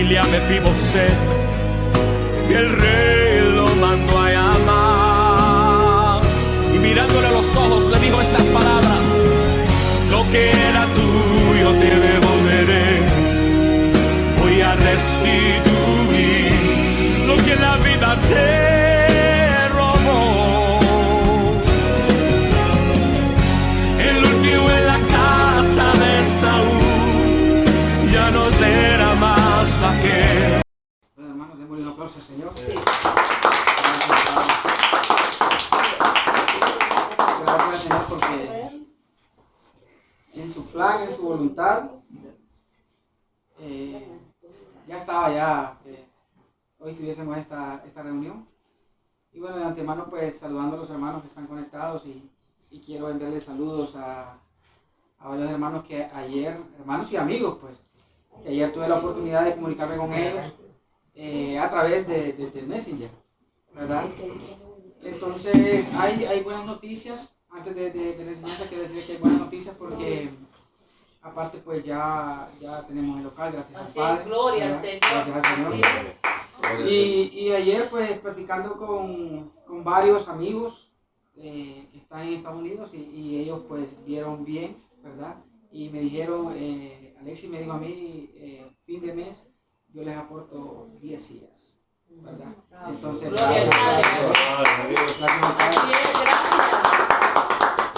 familia Mefiboset, y el rey lo mandó a llamar, y mirándole a los ojos le dijo estas palabras: lo que era tuyo te devolveré, voy a restituir lo que la vida te robó. El último en la casa de Saúl ya no será más aquel. Bueno, hermanos, démosle un aplauso al Señor. Gracias, Señor, porque en su plan, en su voluntad, ya estaba hoy tuviésemos esta reunión. Y bueno, de antemano pues saludando a los hermanos que están conectados y quiero enviarles saludos a varios hermanos que ayer, hermanos y amigos pues, que ayer tuve la oportunidad de comunicarme con ellos a través del Messenger, ¿verdad? Entonces hay buenas noticias. Antes de la enseñanza quiero decir que hay buenas noticias porque aparte pues ya tenemos el local, gracias al Padre. Gloria al Señor. Gracias al Señor. Y ayer pues platicando con varios amigos que están en Estados Unidos y ellos pues vieron bien, ¿verdad? Y me dijeron, Alexis me dijo a mí, fin de mes yo les aporto 10 sillas, ¿verdad? Entonces, gracias.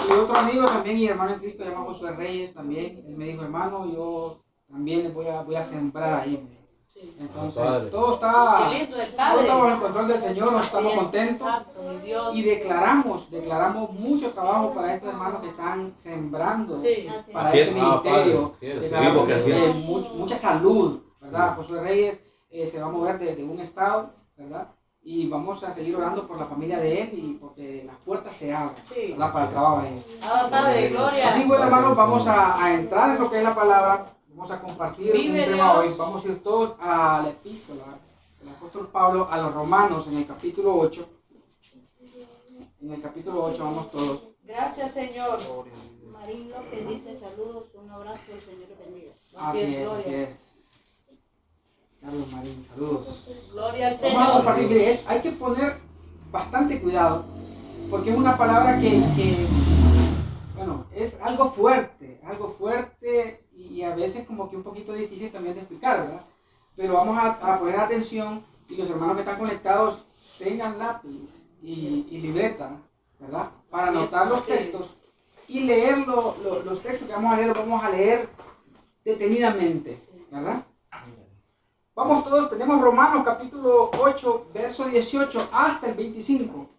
Y otro amigo también y hermano en Cristo llamado Josué Reyes también, él me dijo, hermano, yo también les voy a sembrar ahí. Entonces, todo está bajo el control del Señor, estamos contentos y declaramos mucho trabajo para estos hermanos que están sembrando para este ministerio. Mucha salud, ¿verdad? Josué Reyes se va a mover de un estado, ¿verdad? Y vamos a seguir orando por la familia de él y porque las puertas se abran, ¿verdad? Para el trabajo de él. Padre, gloria. Así, bueno, hermanos, vamos a entrar en lo que es la palabra. Vamos a compartir un tema hoy. Vamos a ir todos a la epístola del apóstol Pablo a los Romanos en el capítulo 8. En el capítulo 8 vamos todos. Gracias, Señor. Marín López dice saludos, un abrazo, el Señor le bendiga. Así es. Carlos Marín, saludos. Gloria al Vamos a Señor. compartir. Mire, hay que poner bastante cuidado porque es una palabra que bueno, es algo fuerte y a veces como que un poquito difícil también de explicar, ¿verdad? Pero vamos a poner atención y los hermanos que están conectados tengan lápiz y libreta, ¿verdad? Para anotar los textos y leer los textos que vamos a leer detenidamente, ¿verdad? Vamos todos, tenemos Romanos capítulo 8, verso 18 hasta el 25.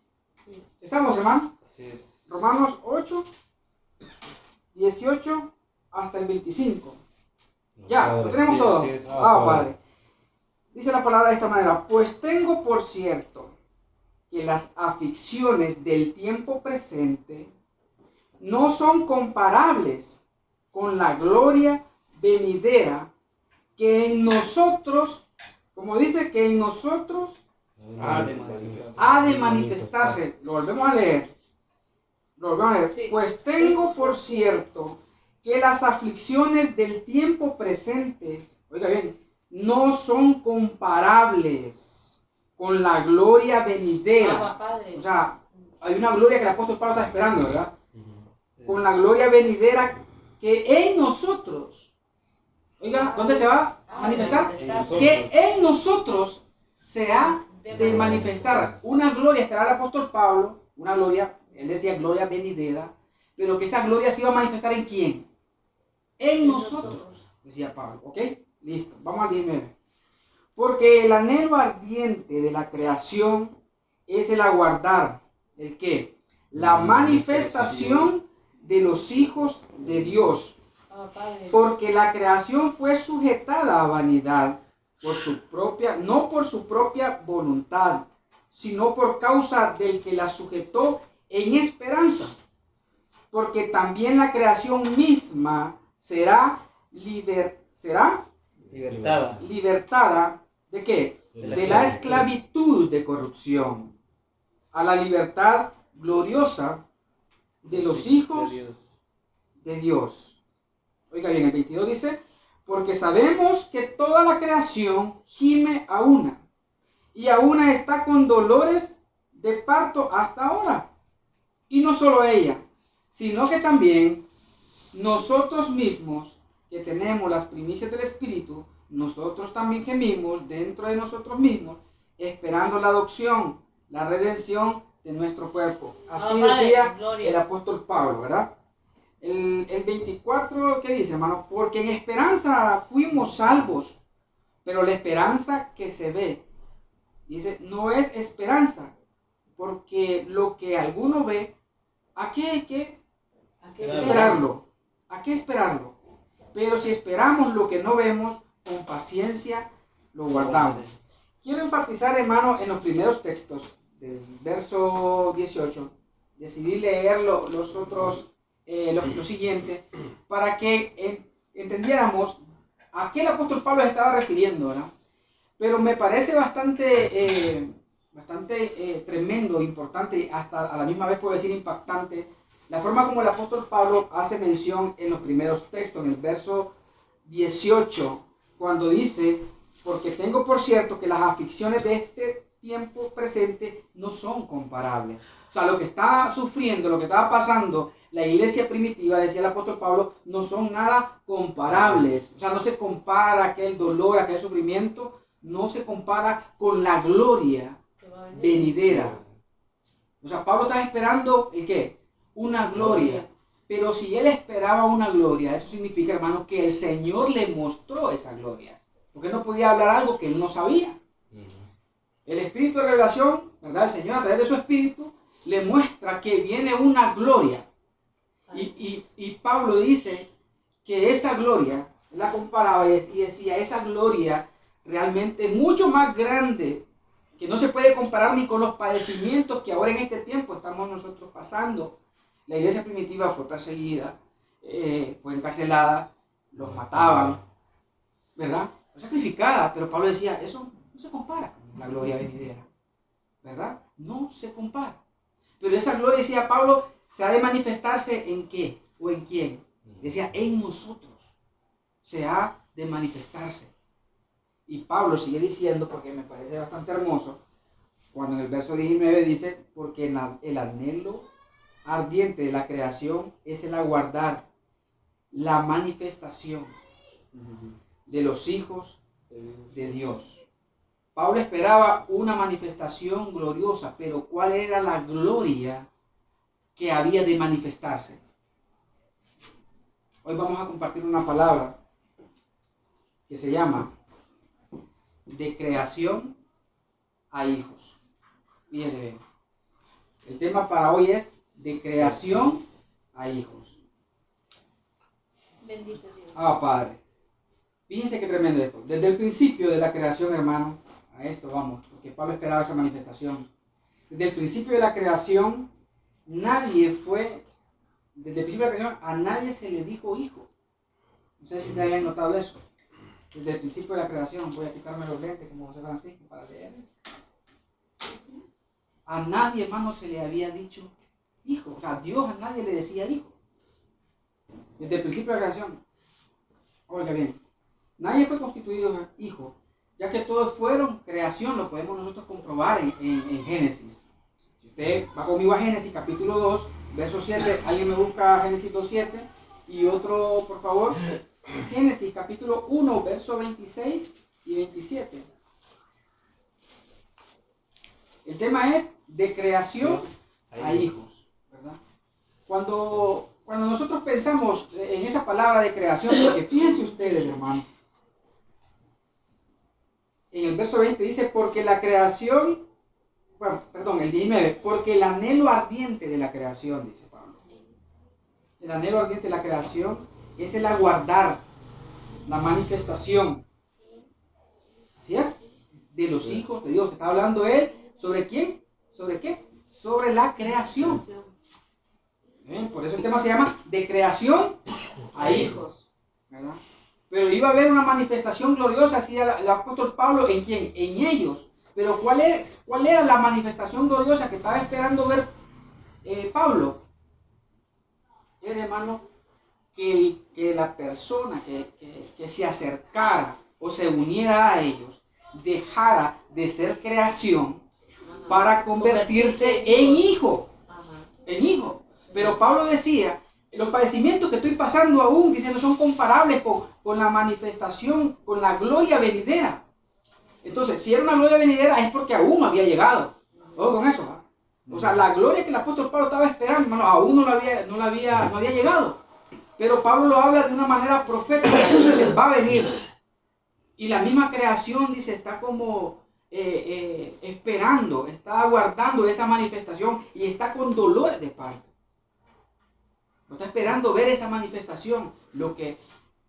¿Estamos, hermano? Así es. Romanos 8, 18 hasta el 25. Ya, lo tenemos todo. Padre. Dice la palabra de esta manera: pues tengo por cierto que las aflicciones del tiempo presente no son comparables con la gloria venidera que en nosotros, como dice, que en nosotros ha de manifestarse. Lo volvemos a leer. Sí. Pues tengo por cierto que las aflicciones del tiempo presente, oiga bien, no son comparables con la gloria venidera. O sea, hay una gloria que el apóstol Pablo está esperando, ¿verdad? Con la gloria venidera que en nosotros, oiga, ¿dónde se va a manifestar? Que en nosotros se ha de manifestar una gloria, esperaba el apóstol Pablo, una gloria, él decía gloria venidera, pero que esa gloria se iba a manifestar ¿en quién? En nosotros, decía Pablo, ¿ok? Listo, vamos al 19. Porque el anhelo ardiente de la creación es el aguardar, ¿el qué? La manifestación de los hijos de Dios. Porque la creación fue sujetada a vanidad por su propia, no por su propia voluntad, sino por causa del que la sujetó en esperanza. Porque también la creación misma será libertada ¿de qué? De la esclavitud de corrupción a la libertad gloriosa de los hijos de Dios. Oiga bien, el 22 dice: porque sabemos que toda la creación gime a una, y a una está con dolores de parto hasta ahora. Y no solo ella, sino que también nosotros mismos, que tenemos las primicias del Espíritu, nosotros también gemimos dentro de nosotros mismos, esperando la adopción, la redención de nuestro cuerpo. Así decía el apóstol Pablo, ¿verdad? El 24, ¿qué dice, hermano? Porque en esperanza fuimos salvos, pero la esperanza que se ve, dice, no es esperanza, porque lo que alguno ve, ¿a qué hay que esperarlo? ¿A qué esperarlo? Pero si esperamos lo que no vemos, con paciencia lo guardamos. Quiero enfatizar, hermano, en los primeros textos del verso 18. Decidí leer lo siguiente para que entendiéramos a qué el apóstol Pablo se estaba refiriendo, ¿verdad? Pero me parece bastante tremendo, importante, hasta a la misma vez puedo decir impactante, la forma como el apóstol Pablo hace mención en los primeros textos, en el verso 18, cuando dice, porque tengo por cierto que las aflicciones de este tiempo presente no son comparables. O sea, lo que estaba sufriendo, lo que estaba pasando la iglesia primitiva, decía el apóstol Pablo, no son nada comparables. O sea, no se compara aquel dolor, aquel sufrimiento, no se compara con la gloria venidera. O sea, Pablo estaba esperando, ¿el qué? Una gloria. Pero si él esperaba una gloria, eso significa, hermano, que el Señor le mostró esa gloria. Porque él no podía hablar algo que él no sabía. El espíritu de revelación, ¿verdad? El Señor a través de su espíritu le muestra que viene una gloria. Y Pablo dice que esa gloria, él la comparaba y decía, esa gloria realmente mucho más grande, que no se puede comparar ni con los padecimientos que ahora en este tiempo estamos nosotros pasando. La iglesia primitiva fue perseguida, fue encarcelada, los mataban, ¿verdad? Fue sacrificada, pero Pablo decía, eso no se compara con la gloria venidera, ¿verdad? No se compara. Pero esa gloria, decía Pablo, se ha de manifestarse ¿en qué? ¿O en quién? Decía, en nosotros se ha de manifestarse. Y Pablo sigue diciendo, porque me parece bastante hermoso, cuando en el verso 19 dice, porque el anhelo ardiente de la creación es el aguardar la manifestación de los hijos de Dios. Pablo esperaba una manifestación gloriosa, pero ¿cuál era la gloria que había de manifestarse? Hoy vamos a compartir una palabra que se llama de creación a hijos. Fíjense bien. El tema para hoy es de creación a hijos. Bendito Dios. Padre. Fíjense qué tremendo esto. Desde el principio de la creación, hermano, a esto vamos, porque Pablo esperaba esa manifestación. Desde el principio de la creación, desde el principio de la creación, a nadie se le dijo hijo. No sé si ustedes habían notado eso. Desde el principio de la creación, voy a quitarme los lentes como José Francisco para leer. A nadie, hermano, se le había dicho hijo. O sea, Dios a nadie le decía hijo. Desde el principio de la creación. Oiga bien, nadie fue constituido hijo, ya que todos fueron creación, lo podemos nosotros comprobar en Génesis. Si usted va conmigo a Génesis capítulo 2, verso 7, alguien me busca Génesis 2.7 y otro, por favor. Génesis capítulo 1, verso 26 y 27. El tema es de creación a hijos, ¿verdad? Cuando nosotros pensamos en esa palabra de creación, porque fíjense ustedes, hermano, en el verso 20 dice, porque la creación, el 19, porque el anhelo ardiente de la creación, dice Pablo. El anhelo ardiente de la creación es el aguardar la manifestación, así es, de los hijos de Dios. Está hablando él sobre quién, sobre qué, sobre la creación. Por eso el tema se llama de creación a hijos, ¿verdad? Pero iba a haber una manifestación gloriosa, así el apóstol Pablo, ¿en quién? En ellos. Pero ¿cuál era la manifestación gloriosa que estaba esperando ver Pablo? Era, hermano, que la persona que se acercara o se uniera a ellos dejara de ser creación para convertirse en hijo. Ajá. En hijo. Pero Pablo decía, los padecimientos que estoy pasando aún, dice, no son comparables con la manifestación, con la gloria venidera. Entonces, si era una gloria venidera es porque aún no había llegado. Ojo con eso, ¿va? O sea, la gloria que el apóstol Pablo estaba esperando, hermano, aún no había llegado. Pero Pablo lo habla de una manera profética, dice, va a venir. Y la misma creación, dice, está como esperando, está aguardando esa manifestación y está con dolores de parto. No está esperando ver esa manifestación. Lo que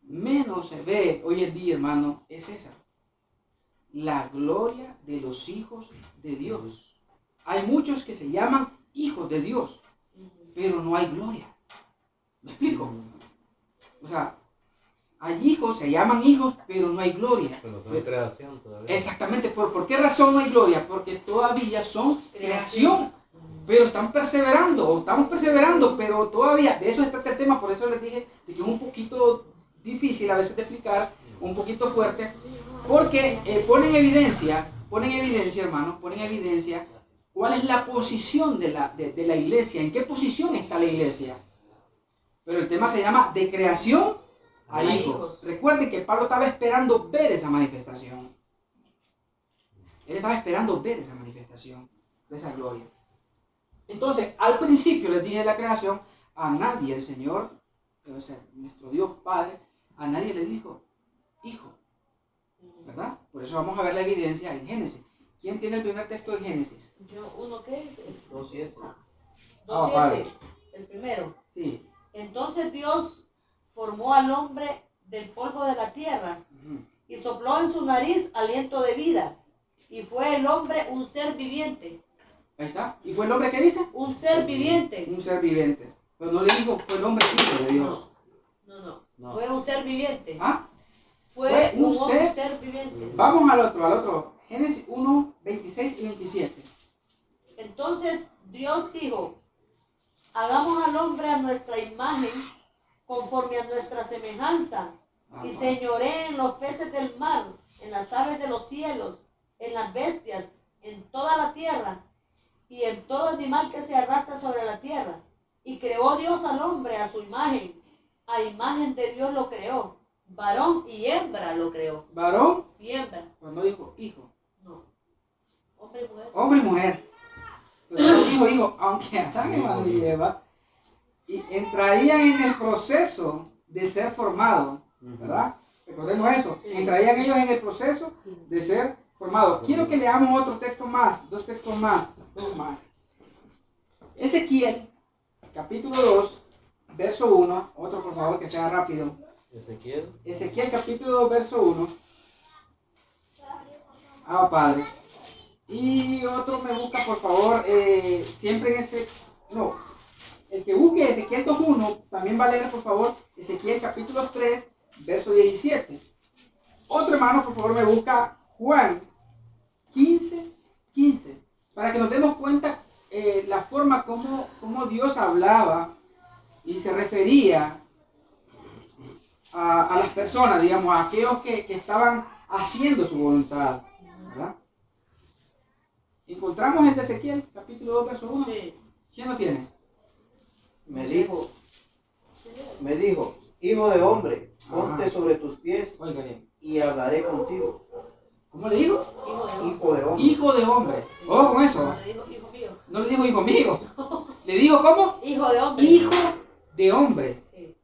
menos se ve hoy en día, hermano, es esa. La gloria de los hijos de Dios. Hay muchos que se llaman hijos de Dios, pero no hay gloria. ¿Me explico? O sea, hay hijos, se llaman hijos, pero no hay gloria. Pero son creación todavía. Exactamente. ¿Por qué razón no hay gloria? Porque todavía son creación. Pero están perseverando, o estamos perseverando, pero todavía, de eso se trata el tema, por eso les dije de que es un poquito difícil a veces de explicar, un poquito fuerte, porque ponen evidencia, hermanos, ponen evidencia cuál es la posición de la iglesia, en qué posición está la iglesia. Pero el tema se llama de creación a hijos. Recuerden que Pablo estaba esperando ver esa manifestación. Él estaba esperando ver esa manifestación de esa gloria. Entonces, al principio les dije de la creación, a nadie el Señor, o sea, nuestro Dios Padre, a nadie le dijo, hijo, ¿verdad? Por eso vamos a ver la evidencia en Génesis. ¿Quién tiene el primer texto en Génesis? ¿Uno qué es? 2:7. 2:7, el primero. Sí. Entonces Dios formó al hombre del polvo de la tierra y sopló en su nariz aliento de vida, y fue el hombre un ser viviente. Ahí está. ¿Y fue el hombre que dice? Un ser viviente. Un ser viviente. Pero no le dijo, fue el hombre hijo de Dios. No. Fue un ser viviente. ¿Ah? Fue un un ser viviente. Vamos al otro. Génesis 1, 26 y 27. Entonces Dios dijo, hagamos al hombre a nuestra imagen, conforme a nuestra semejanza, y señoree en los peces del mar, en las aves de los cielos, en las bestias, en toda la tierra, y en todo animal que se arrastra sobre la tierra. Y creó Dios al hombre a su imagen, a imagen de Dios lo creó, varón y hembra lo creó. Varón Y hembra. cuando dijo hijo. No. Hombre y mujer. Hombre y mujer. Pero no dijo hijo, aunque Adán y Eva entrarían en el proceso de ser formados, ¿verdad? Recordemos eso. Sí. Entrarían ellos en el proceso de ser formados. Quiero que leamos otro texto más, dos más. Ezequiel, capítulo 2, verso 1. Otro, por favor, que sea rápido. Ezequiel, capítulo 2, verso 1. Padre. Y otro me busca, por favor, siempre en ese... No, el que busque Ezequiel 2.1 también va a leer, por favor, Ezequiel capítulo 3, verso 17. Otro hermano, por favor, me busca Juan 15, para que nos demos cuenta la forma como Dios hablaba y se refería a las personas, digamos, a aquellos que estaban haciendo su voluntad, ¿verdad? Encontramos en Ezequiel, capítulo 2, verso 1. Sí. ¿Quién lo tiene? Me dijo, hijo de hombre, ponte Ajá. sobre tus pies Oiga bien. y hablaré contigo. ¿Cómo le digo? Hijo de hombre. Hijo de hombre. Hijo de hombre. Ojo con eso. No le dijo hijo mío. No le dijo hijo mío. Le dijo ¿cómo? Hijo de hombre. Hijo de hombre. Sí.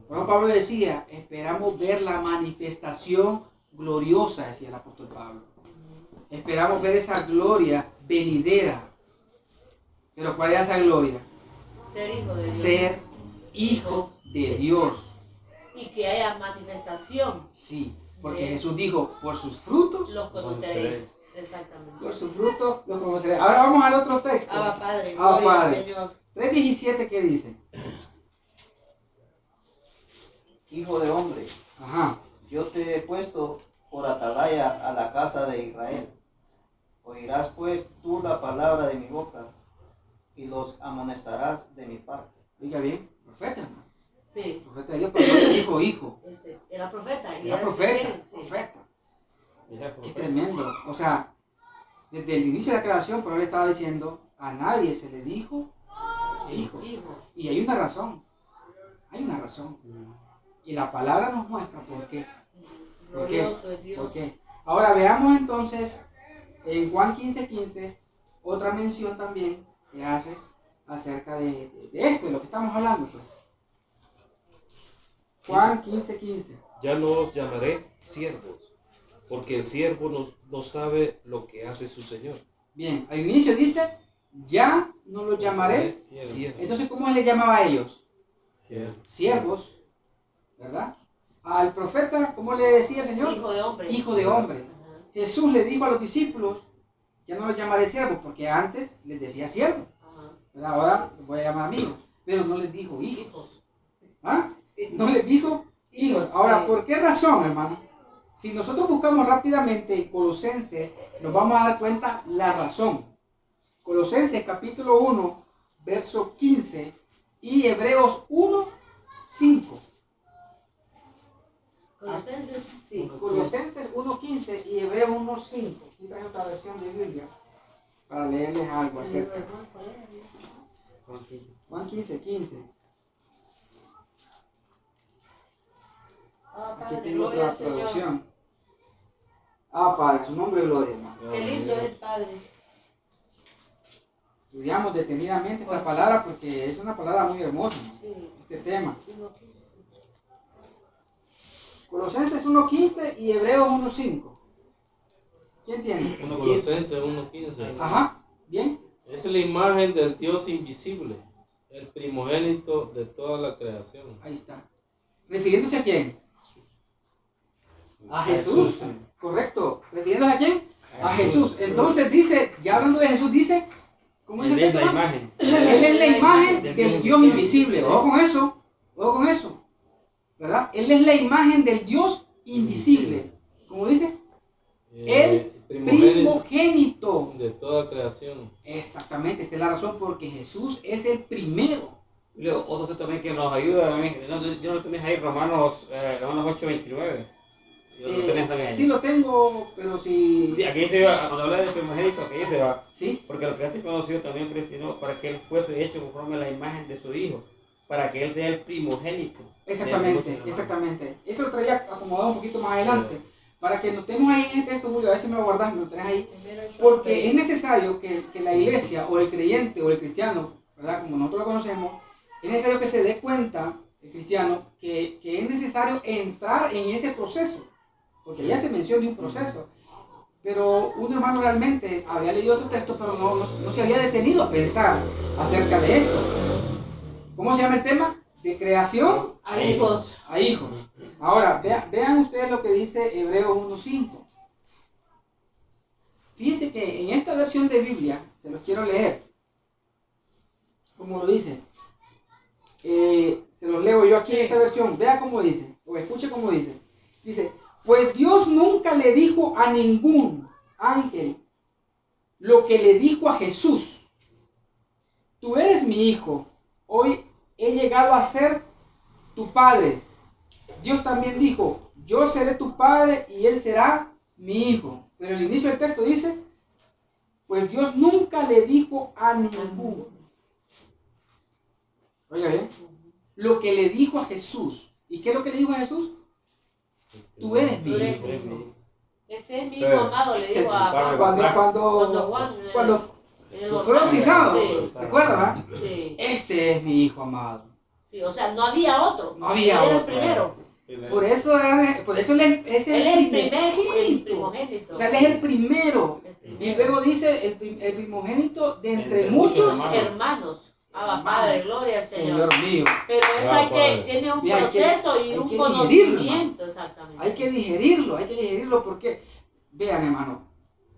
Bueno, Pablo decía, esperamos ver la manifestación gloriosa, decía el apóstol Pablo. Esperamos ver esa gloria venidera. Pero ¿cuál es esa gloria? Ser hijo de Dios. Ser hijo de Dios. Y que haya manifestación. Sí, porque De- Jesús dijo, por sus frutos, Los conoceréis. Exactamente. por sus frutos los conoceréis. Ahora vamos al otro texto. Abba Padre. Abba Gloria al Padre. Señor. 3:17, ¿qué dice? Hijo de hombre, Ajá. yo te he puesto por atalaya a la casa de Israel. Oirás pues tú la palabra de mi boca y los amonestarás de mi parte. Oiga bien, profeta, hermano. Sí, Profeta de Dios, pero no le dijo hijo. ese, era profeta. y Era profeta, Ezequiel, sí. profeta. Era Qué profeta. tremendo. O sea, desde el inicio de la creación, pero él estaba diciendo, a nadie se le dijo hijo. Hijo. Y hay una razón. Hay una razón. Y la palabra nos muestra por qué. ¿Por qué? Glorioso es Dios. ¿Por qué? Ahora veamos entonces en Juan 15:15 otra mención también que hace acerca de esto, de lo que estamos hablando, pues. Juan 15:15. Ya no os llamaré siervos, porque el siervo no sabe lo que hace su Señor. Bien, al inicio dice, ya no los llamaré. Siervos. Entonces, ¿cómo le llamaba a ellos? Siervos. Siervos, ¿verdad? Al profeta, ¿cómo le decía el Señor? Hijo de hombre. Hijo de hombre. Ajá. Jesús le dijo a los discípulos, ya no los llamaré siervos, porque antes les decía siervo, Ajá. ¿verdad? Ahora los voy a llamar amigos, pero no les dijo hijos. Hijos. ¿Ah? No les dijo hijos. Ahora, sí. ¿por qué razón, hermano? Si nosotros buscamos rápidamente en Colosenses, nos vamos a dar cuenta la razón. Colosenses capítulo 1, verso 15 y Hebreos 1, 5. Colosenses, sí. Colosenses 1.15 y Hebreos 1.5. Aquí traje otra versión de Biblia para leerles algo acerca. Juan 15:15. Ah, Aquí Padre, tengo gloria otra al Señor. traducción. Ah, Padre, su nombre es gloria, hermano. Qué lindo es el Padre. Estudiamos detenidamente esta palabra porque es una palabra muy hermosa, ¿no? Sí. Este tema. 1:15. Colosenses 1.15 y Hebreos 1.5. ¿Quién tiene? Colosenses 1:15. Ajá, bien. Es la imagen del Dios invisible, el primogénito de toda la creación. Ahí está. ¿Refiriéndose a quién? A Jesús. Correcto. ¿Refiriéndose a quién? A Jesús. Entonces dice, ya hablando de Jesús, dice, ¿cómo dice Él el es la texto? imagen. Él es la imagen Del del Dios Dios invisible. invisible. Ojo con eso. Ojo con eso. ¿Verdad? Él es la imagen del Dios invisible. ¿Cómo dice? El primogénito. de toda creación. Exactamente, esta es la razón porque Jesús es el primero. Leo, otro que también que nos ayuda, yo no tenés ahí Romanos 8:29. Yo lo tenés también ahí. Sí lo tengo, pero Sí, si... aquí dice, cuando habla del primogénito, aquí dice, va, ¿Sí? porque lo que has conocido también predestinó para que él fuese hecho conforme a la imagen de su hijo, para que él sea el primogénito. Exactamente, exactamente. Eso lo traía acomodado un poquito más adelante. Para que notemos ahí en este texto, Julio, a ver si me lo guardas, me lo tenés ahí. Porque es necesario que la iglesia, o el creyente, o el cristiano, ¿verdad? Como nosotros lo conocemos, es necesario que se dé cuenta, el cristiano, que es necesario entrar en ese proceso. Porque ya se menciona un proceso. Pero un hermano realmente había leído otro texto, pero no se había detenido a pensar acerca de esto. ¿Cómo se llama el tema? De creación A hijos. a hijos. Ahora, vean ustedes lo que dice Hebreos 1.5. Fíjense que en esta versión de Biblia, se los quiero leer, como lo dice. Se los leo yo aquí en esta versión. Vea cómo dice, o escuche cómo dice. Dice, pues Dios nunca le dijo a ningún ángel lo que le dijo a Jesús. Tú eres mi hijo, hoy he llegado a ser tu padre. Dios también dijo, yo seré tu padre y él será mi hijo. Pero el inicio del texto dice, pues Dios nunca le dijo a ninguno. Oiga bien, lo que le dijo a Jesús. ¿Y qué es lo que le dijo a Jesús? Tú eres mi Tú eres hijo. mi hijo. Este es mi hijo amado, le digo a Juan. Cuando Juan fue bautizado, Sí. ¿recuerda, verdad? Sí, Este es mi hijo amado. sí, o sea, no había otro. No había Él era el otro. primero. Por eso él es Él es el primogénito. primogénito. O sea, él es el primero. El Y primero. luego dice el primogénito de entre Entre muchos muchos Hermanos. Abba, Padre, gloria al Señor. Señor mío. Pero eso Ah, hay Padre. tiene un Mira, hay que- proceso y hay un que conocimiento, exactamente. Hay que digerirlo porque, vean hermano,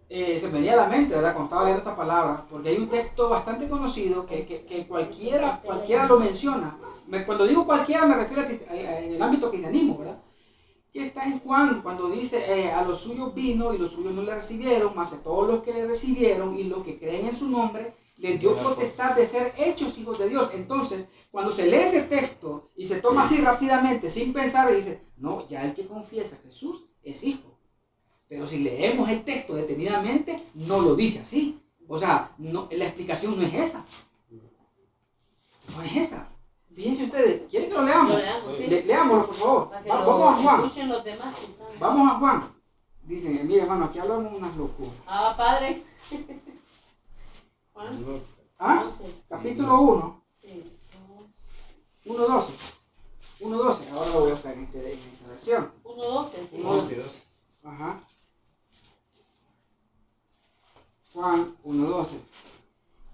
se me venía a la mente, ¿verdad? Cuando estaba leyendo esta palabra, porque hay un texto bastante conocido que cualquiera lo menciona. Cuando digo cualquiera me refiero en el ámbito cristianismo, ¿verdad? Que está en Juan, cuando dice, a los suyos vino y los suyos no le recibieron, mas a todos los que le recibieron y los que creen en su nombre, les dio potestad de ser hechos hijos de Dios. Entonces, cuando se lee ese texto y se toma así rápidamente, sin pensar, dice, no, ya el que confiesa a Jesús es hijo. Pero si leemos el texto detenidamente, no lo dice así. O sea, no, la explicación no es esa. No es esa. Fíjense ustedes, ¿quieren que lo leamos? Lo leamos, sí. Leámoslo, por favor. Para que Vamos a Juan. escuchen los demás. que están. Vamos a Juan. Dicen, mire hermano, aquí hablamos unas locuras. Ah, padre. Juan, ¿Ah? 11. Capítulo 1, Sí. 1.12. 1.12. Ahora lo voy a buscar en esta versión. 1:12. Sí. 11, Ajá. Juan 1.12.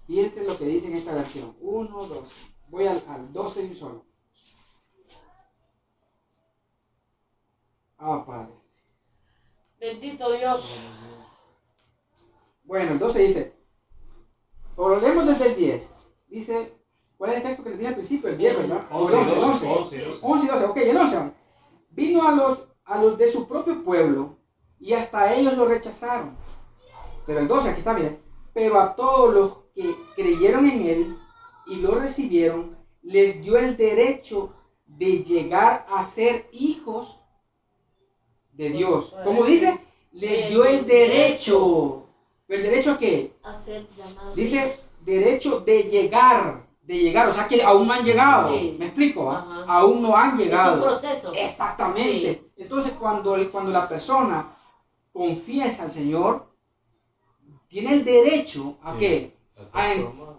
Fíjense lo que dice en esta versión. 1.12. Voy al 12 y un solo. Ah, Padre. Bendito Dios. Bueno, el 12 dice, o lo leemos desde el 10. Dice, ¿cuál es el texto que les dije al principio? El 10, ¿verdad? O el 11, 11 y 12. Ok, el 11. Vino a los de su propio pueblo y hasta ellos lo rechazaron. Pero el 12, aquí está, miren. Pero a todos los que creyeron en él y lo recibieron, les dio el derecho de llegar a ser hijos de Dios. ¿Cómo dice? Les dio el derecho. ¿El derecho a qué? A ser llamados. Dice derecho de llegar, o sea que aún no han llegado. Sí. ¿Me explico? Ajá. Aún no han Es un llegado. proceso. Exactamente. Entonces cuando la persona confiesa al Señor, tiene el derecho a qué?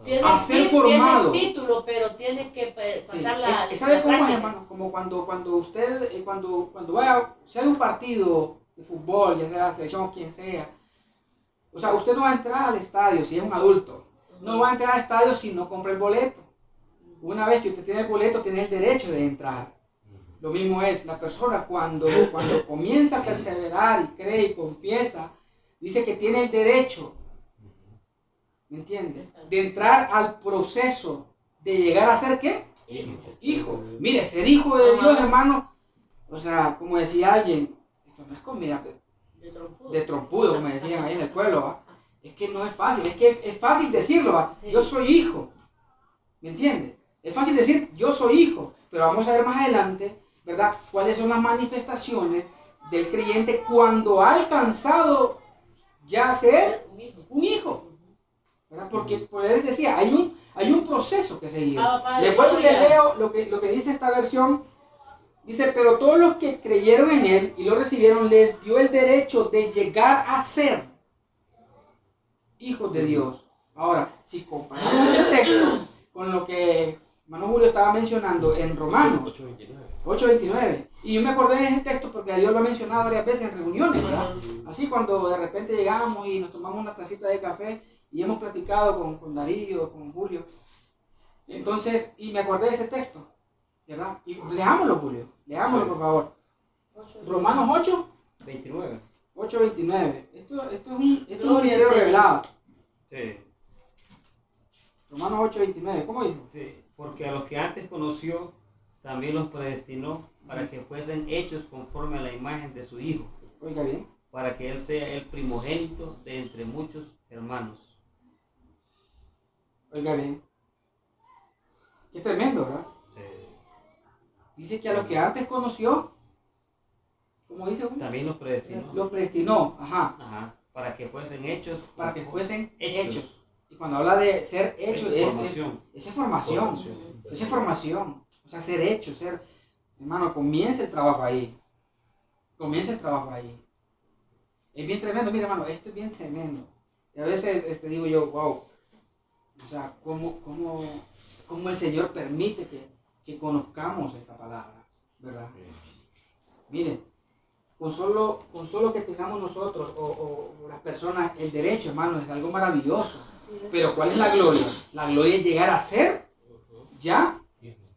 Tiene, A ser formado. Tiene el título, pero tiene que pasar la. ¿Sabe la cómo es, práctica. hermano? Como cuando usted, cuando vaya, si hay un partido de fútbol, ya sea la selección o quien sea, o sea, usted no va a entrar al estadio si es un adulto. No va a entrar al estadio si no compra el boleto. Una vez que usted tiene el boleto, tiene el derecho de entrar. Lo mismo es, la persona cuando comienza a perseverar y cree y confiesa, dice que tiene el derecho, ¿me entiende? De entrar al proceso de llegar a ser ¿qué? Hijo. Mire, ser hijo de Dios, hermano, o sea, como decía alguien, esto no es comida de trompudo, como decían ahí en el pueblo, ¿va? Es que no es fácil, es que es fácil decirlo, ¿va? Sí. Yo soy hijo, ¿me entiende? Es fácil decir yo soy hijo, pero vamos a ver más adelante, ¿verdad? Cuáles son las manifestaciones del creyente cuando ha alcanzado ya ser un hijo, ¿verdad? Porque por él decía, hay un proceso que seguir. Le vuelvo y le leo lo que dice esta versión. Dice, pero todos los que creyeron en él y lo recibieron, les dio el derecho de llegar a ser hijos de Dios. Ahora, si comparamos este texto con lo que hermano Julio estaba mencionando en Romanos 8:29, y yo me acordé de ese texto porque Dios lo ha mencionado varias veces en reuniones, ¿verdad? Así cuando de repente llegamos y nos tomamos una tacita de café y hemos platicado con Darío, con Julio. Entonces, y me acordé de ese texto, ¿verdad? Y leámoslo, Julio, leámoslo por favor. Romanos 29. 8:29. Esto es un Gloria al misterio Señor. revelado. Sí. Romanos 8:29. ¿Cómo dice? Sí, porque a los que antes conoció, también los predestinó para que fuesen hechos conforme a la imagen de su Hijo, Oiga bien. para que Él sea el primogénito de entre muchos hermanos. Oiga bien. Qué tremendo, ¿verdad? Sí. Dice que a los que antes conoció, ¿cómo dice? Julio? También los predestinó. Los predestinó. Ajá. Ajá, para que fuesen hechos. Para que fuesen Hechos. hechos. Y cuando habla de ser hechos, es formación. esa formación. Esa es formación. O sea, ser hecho, ser... Hermano, comienza el trabajo ahí. Comienza el trabajo ahí. Es bien tremendo. Mira, hermano, esto es bien tremendo. Y a veces digo yo, wow. O sea, ¿cómo el Señor permite que conozcamos esta palabra? ¿Verdad? Miren, con solo que tengamos nosotros o las personas el derecho, hermano, es algo maravilloso. Pero ¿cuál es la gloria? La gloria es llegar a ser ya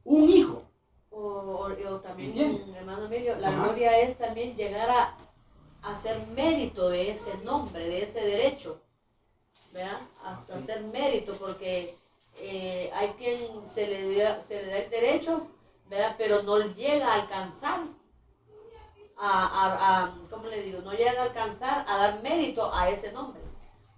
un hijo. O también, ¿Entiendes? hermano Emilio, la Ajá. gloria es también llegar a hacer mérito de ese nombre, de ese derecho, ¿verdad? Hasta hacer mérito, porque hay quien se le da el derecho, ¿verdad? Pero no llega a alcanzar, ¿cómo le digo? No llega a alcanzar a dar mérito a ese nombre.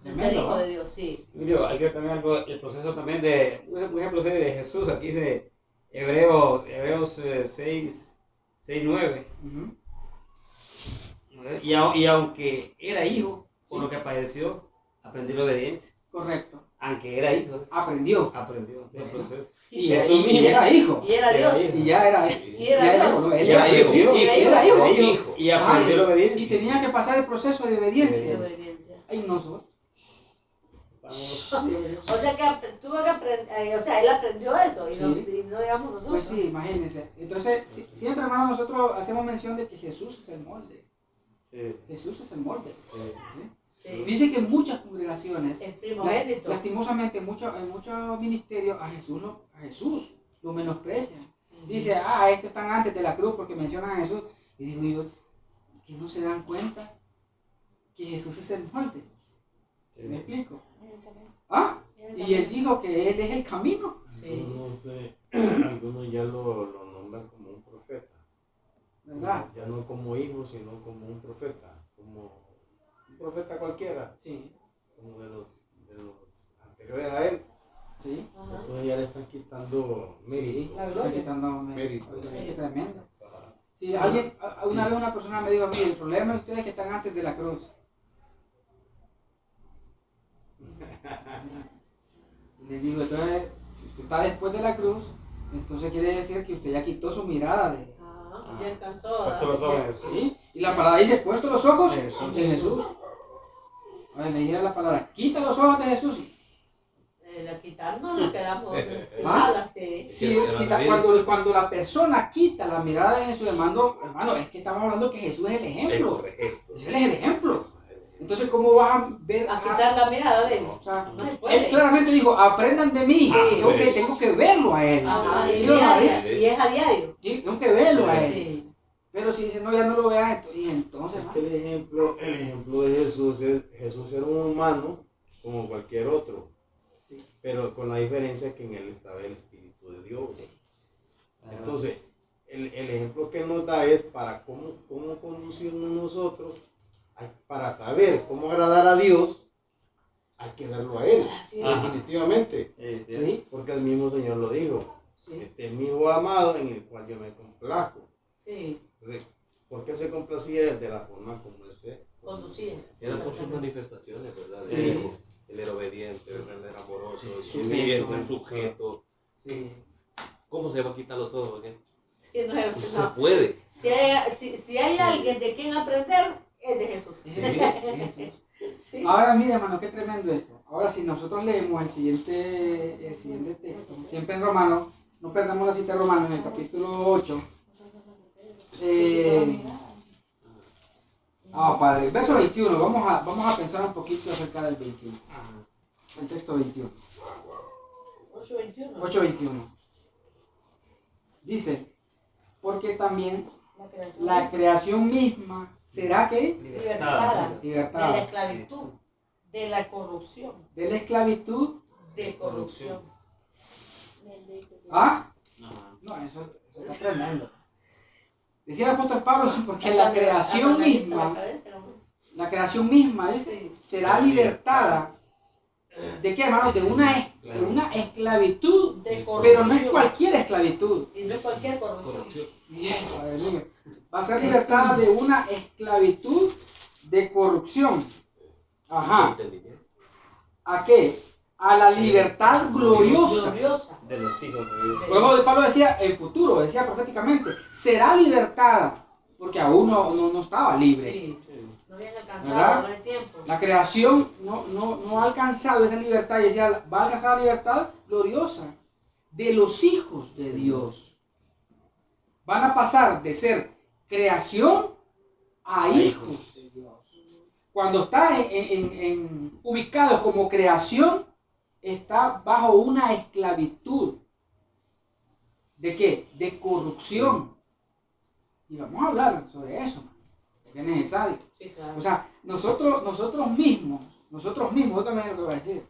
De ser hijo de Dios, sí. Emilio, hay que ver también algo, el proceso también de, un ejemplo de Jesús, aquí dice Hebreos 6:9. Ujú. Y aunque era hijo, por lo que padeció, aprendió la obediencia. Correcto. Aunque era hijo, aprendió. aprendió el proceso. Y eso mismo, era hijo. Y era Dios. Y ya era, Y era ya Dios. hijo, ¿no? Él Era aprendió, hijo. era hijo. Era hijo. Y aprendió la Y obediencia. tenía que pasar el proceso de obediencia. De obediencia. Ay, nosotros. Vamos. O sea que tuvo que aprender, o sea, él aprendió eso y, Sí. y no digamos nosotros. Pues sí, imagínense. Entonces, siempre, hermano, nosotros hacemos mención de que Jesús es el molde. Sí. Jesús es el molde. ¿sí? Sí. Dice que en muchas congregaciones, El primogénito. lastimosamente, en muchos ministerios, a Jesús lo menosprecian. Dice, estos están antes de la cruz porque mencionan a Jesús. Y digo yo, que no se dan cuenta que Jesús es el molde. ¿Me explico? Y él dijo que él es el camino. Sí. No sé, algunos ya lo nombran como un profeta. ¿Verdad? Ya no como hijo, sino como un profeta. Como un profeta cualquiera. Sí, Como de los anteriores a él. sí. Ajá. Entonces ya le están quitando mérito. La Está gloria. quitando Mérito. Qué tremendo. Sí, una vez una persona me dijo a mí, el problema de ustedes es que están antes de la cruz. Y le digo, entonces, si usted está después de la cruz, entonces quiere decir que usted ya quitó su mirada de... Ajá. Y alcanzó. Puesto los ojos en Jesús. ¿sí? Y la palabra dice, puesto los ojos En Jesús. en Jesús. A ver, me dijera la palabra, quita los ojos de Jesús. Quitarnos nos quedamos ¿Ah? nada, sí. Cuando la persona quita la mirada de Jesús, hermano, es que estamos hablando que Jesús es el ejemplo. Él es el ejemplo. Entonces, ¿cómo vas a ver A quitar la mirada de él. O sea, No se puede. él claramente dijo, aprendan de mí. Tengo que verlo a él. Ajá, ¿Sí y, o no, María? y es a diario. Sí, tengo que verlo a él. Sí. Pero si dice, no, ya no lo veas, y entonces, Es ¿no? que el ejemplo de Jesús es, Jesús era un humano como cualquier otro, Sí. pero con la diferencia que en él estaba el Espíritu de Dios. Entonces, el ejemplo que nos da es para cómo conducirnos nosotros, para saber cómo agradar a Dios, hay que verlo a Él, Ajá. definitivamente, Sí, porque el mismo Señor lo dijo. sí. Este es mi hijo amado en el cual yo me complazco. Sí, Entonces, ¿por qué se complacía él? De la forma como él se conducía. Era por sus manifestaciones, ¿verdad? Sí. Él era obediente, él era amoroso, Sujeto. sujeto. Sí. ¿Cómo se va a quitar los ojos? ¿Qué? Sí, no, No se no. puede. Si hay alguien de quien aprender, es de Jesús. Jesús. Sí. Ahora mire, hermano, qué tremendo esto. Ahora si nosotros leemos el siguiente texto, siempre en Romanos, no perdamos la cita de Romanos en el capítulo 8. Padre, verso 21, vamos a pensar un poquito acerca del 21. El texto 21. 8:21. 8:21. Dice, porque también la creación misma será que Libertada de la libertada esclavitud, de la corrupción, de la esclavitud. de corrupción. ¿Ah? Ajá. No, eso está tremendo. Decía el apóstol Pablo, porque la creación misma, dice, Sí. será libertada. ¿De qué, hermano? De una esclavitud, De corrupción. pero no es cualquier esclavitud. Y no es cualquier corrupción. Corrupción. Bien, Padre mío. Va a ser libertada de una esclavitud de corrupción. Ajá. Entendimiento. ¿A qué? A la libertad gloriosa. Gloriosa. De los hijos de Dios. Luego de Pablo decía, el futuro, decía proféticamente, será libertada, porque aún no estaba libre. Sí. No habían alcanzado ¿Verdad? con el tiempo. La creación no ha alcanzado esa libertad, y decía, va a alcanzar la libertad gloriosa de los hijos de Dios. Van a pasar de ser creación a hijos de Dios. Cuando está ubicados como creación, está bajo una esclavitud. ¿De qué? De corrupción. Y vamos a hablar sobre eso, porque es necesario. Sí, claro. O sea, nosotros mismos, yo también lo que voy a decir,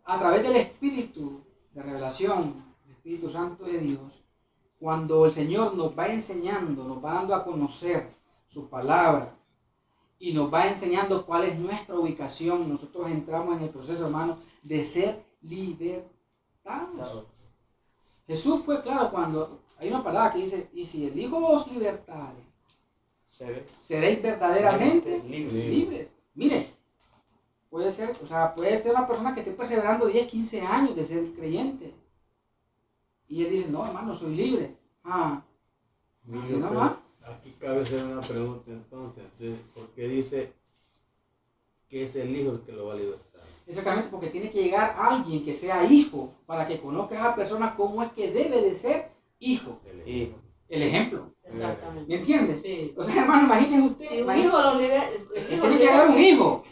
a través del Espíritu de revelación, el Espíritu Santo de Dios, cuando el Señor nos va enseñando, nos va dando a conocer su palabra, y nos va enseñando cuál es nuestra ubicación. Nosotros entramos en el proceso, hermano, de ser libertados. Jesús fue claro cuando hay una palabra que dice, y si el Hijo os libertare, seréis verdaderamente libres. Mire, puede ser una persona que esté perseverando 10, 15 años de ser creyente. Y él dice, no, hermano, soy libre. Mire, ¿no, pero mamá? aquí cabe hacer una pregunta entonces, ¿por qué dice que es el Hijo el que lo va a libertar? Exactamente, porque tiene que llegar alguien que sea hijo para que conozca a esa persona cómo es que debe de ser hijo. El ejemplo. Exactamente. ¿Me entiendes? Sí. O sea, hermano, imaginen Si ustedes. un hijo lo libera, Tiene que llegar un hijo.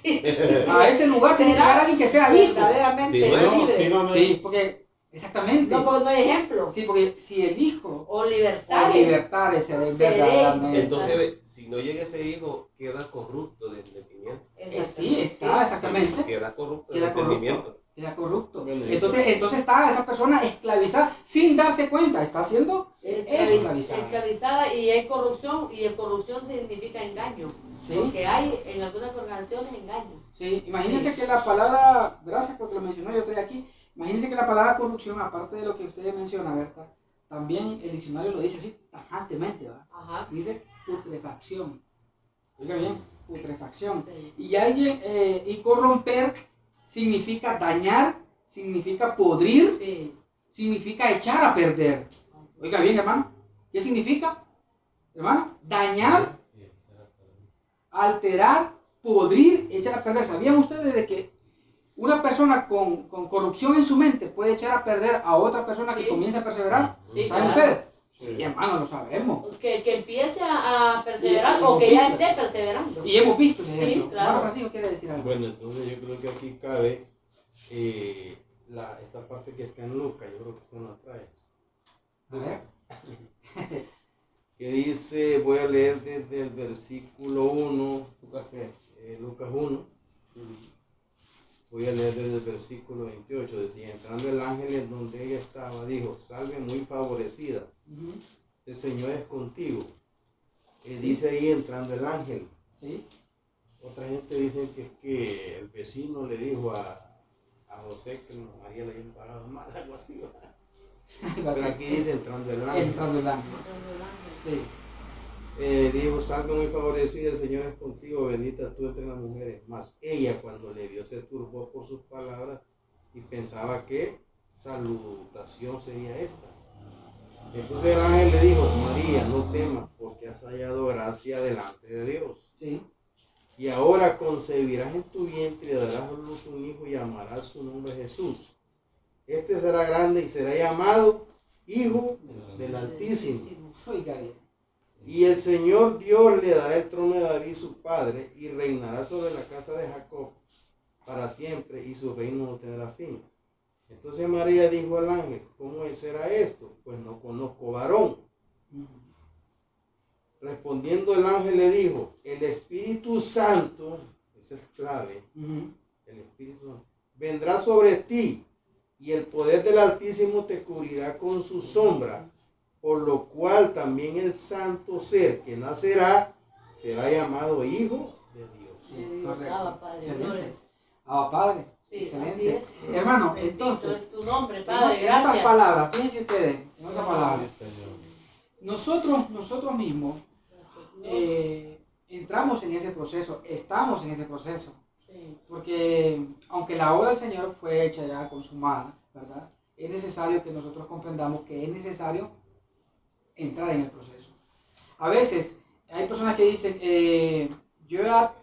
A ese lugar tiene que llegar alguien que sea hijo. verdaderamente Sí, bueno, libre. Sí, porque, exactamente. No, porque no hay ejemplo. Sí, porque si el hijo O o libertad. libertare será Seré. verdaderamente. Entonces, si no llega ese hijo, queda corrupto de entendimiento. Sí, está, exactamente. Queda corrupto de Queda corrupto. entendimiento. Queda corrupto. Bueno, Entonces está esa persona esclavizada sin darse cuenta. Está siendo esclavizada. Esclavizada y hay corrupción, y corrupción significa engaño. Sí. Porque hay en algunas organizaciones engaño. Sí, imagínense que la palabra, gracias porque lo mencionó, yo estoy aquí. Imagínense que la palabra corrupción, aparte de lo que usted menciona, Berta, también el diccionario lo dice así tajantemente, ¿va? Ajá. Dice putrefacción. Oiga bien, putrefacción. Sí. Y alguien, y corromper significa dañar, significa podrir, Sí. significa echar a perder. Oiga bien, hermano, ¿qué significa? Hermano, dañar, alterar, podrir, echar a perder. ¿Sabían ustedes de que una persona con corrupción en su mente puede echar a perder a otra persona que Sí. comienza a perseverar? Sí, ¿Saben claro. ustedes? Sí, hermano, lo sabemos. Que empiece a perseverar Y o que ya visto. esté perseverando. Y hemos visto ese Sí, ejemplo. claro. Hermano Francisco quiere decir algo. Bueno, entonces yo creo que aquí cabe esta parte que está en Lucas, yo creo que usted nos trae. A ver. Que dice, voy a leer desde el versículo 1, ¿Lucas qué? Lucas 1, voy a leer desde el versículo 28, decía, entrando el ángel en donde ella estaba, dijo, salve muy favorecida, Ujú. el Señor es contigo. Y dice ahí entrando el ángel. Sí. Otra gente dice que es que el vecino le dijo a José que María le había pagado mal, algo así, ¿verdad? Pero aquí dice entrando el ángel. Entrando el ángel. Sí. Dijo, salve muy favorecida, el Señor es contigo, bendita tú entre las mujeres. Mas ella cuando le vio se turbó por sus palabras y pensaba que salutación sería esta. Entonces el ángel le dijo, María, no temas porque has hallado gracia delante de Dios. Sí. Y ahora concebirás en tu vientre y darás a luz un hijo y llamarás su nombre Jesús. Este será grande y será llamado Hijo del Altísimo. Oiga bien. Y el Señor Dios le dará el trono de David su padre y reinará sobre la casa de Jacob para siempre y su reino no tendrá fin. Entonces María dijo al ángel, ¿cómo será esto? Pues no conozco varón. Respondiendo el ángel le dijo, el Espíritu Santo, eso es clave, Ujú. el Espíritu Santo, vendrá sobre ti y el poder del Altísimo te cubrirá con su sombra, por lo cual también el santo ser que nacerá será llamado Hijo de Dios. Sí, Correcto. Abba, Padre, Excelente. gloria. Padre. Sí, Excelente. así es. Hermano, Bendito entonces, es tu nombre, en Padre, otras gracias. palabras, fíjense ustedes, en otras palabras, nosotros mismos entramos en ese proceso, estamos en ese proceso, Sí. porque aunque la obra del Señor fue hecha ya consumada, ¿verdad? Es necesario que nosotros comprendamos que es necesario entrar en el proceso. A veces hay personas que dicen, yo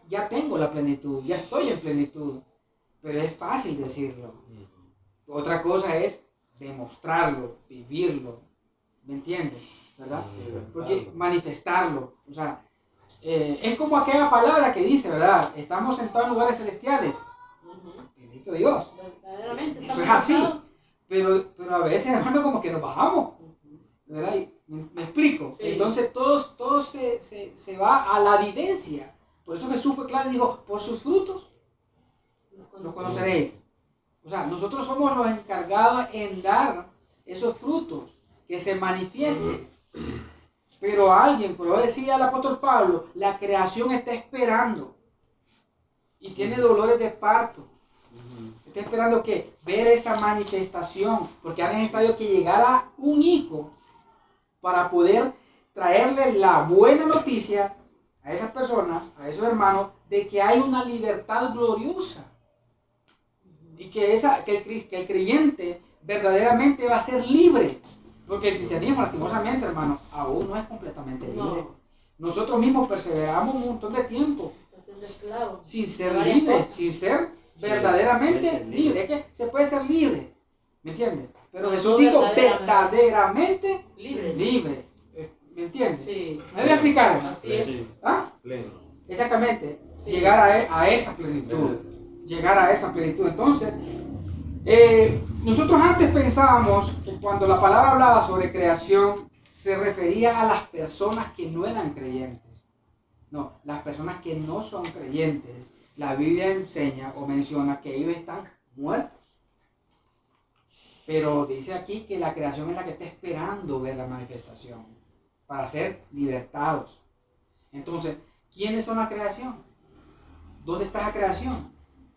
ya tengo la plenitud, ya estoy en plenitud, pero es fácil decirlo. Otra cosa es demostrarlo, vivirlo, ¿me entiendes? ¿Verdad? Porque manifestarlo, o sea, es como aquella palabra que dice, ¿verdad? Estamos sentados en lugares celestiales. Ujú. Bendito Dios. Verdaderamente Eso estamos es así. sentados. Pero a veces, hermano, como que nos bajamos. ¿Verdad? Y me explico. Sí. Entonces todo se va a la vivencia. Por eso Jesús fue claro y dijo, por sus frutos los conoceréis. O sea, nosotros somos los encargados en dar esos frutos, que se manifiesten. Pero decía el apóstol Pablo, la creación está esperando y tiene dolores de parto. Está esperando que ver esa manifestación, porque es necesario que llegara un hijo para poder traerle la buena noticia a esas personas, a esos hermanos, de que hay una libertad gloriosa y que el creyente verdaderamente va a ser libre, porque el cristianismo, lastimosamente, hermano, aún no es completamente libre. No. Nosotros mismos perseveramos un montón de tiempo Siendo esclavo. sin ser Varias libres, cosas. sin ser verdaderamente libre. Es que se puede ser libre, ¿me entiendes? Pero No, Jesús no dijo verdaderamente. verdaderamente Libres. libre, ¿me entiendes? Sí. ¿Me voy a explicar, hermano? Así es. Sí. ¿Ah? Pleno. Exactamente, Sí. llegar a esa plenitud, llegar a esa plenitud. Entonces, nosotros antes pensábamos que cuando la palabra hablaba sobre creación, se refería a las personas que no eran creyentes. No, las personas que no son creyentes, la Biblia enseña o menciona que ellos están muertos. Pero dice aquí que la creación es la que está esperando ver la manifestación para ser libertados. Entonces, ¿quiénes son la creación? ¿Dónde está la creación?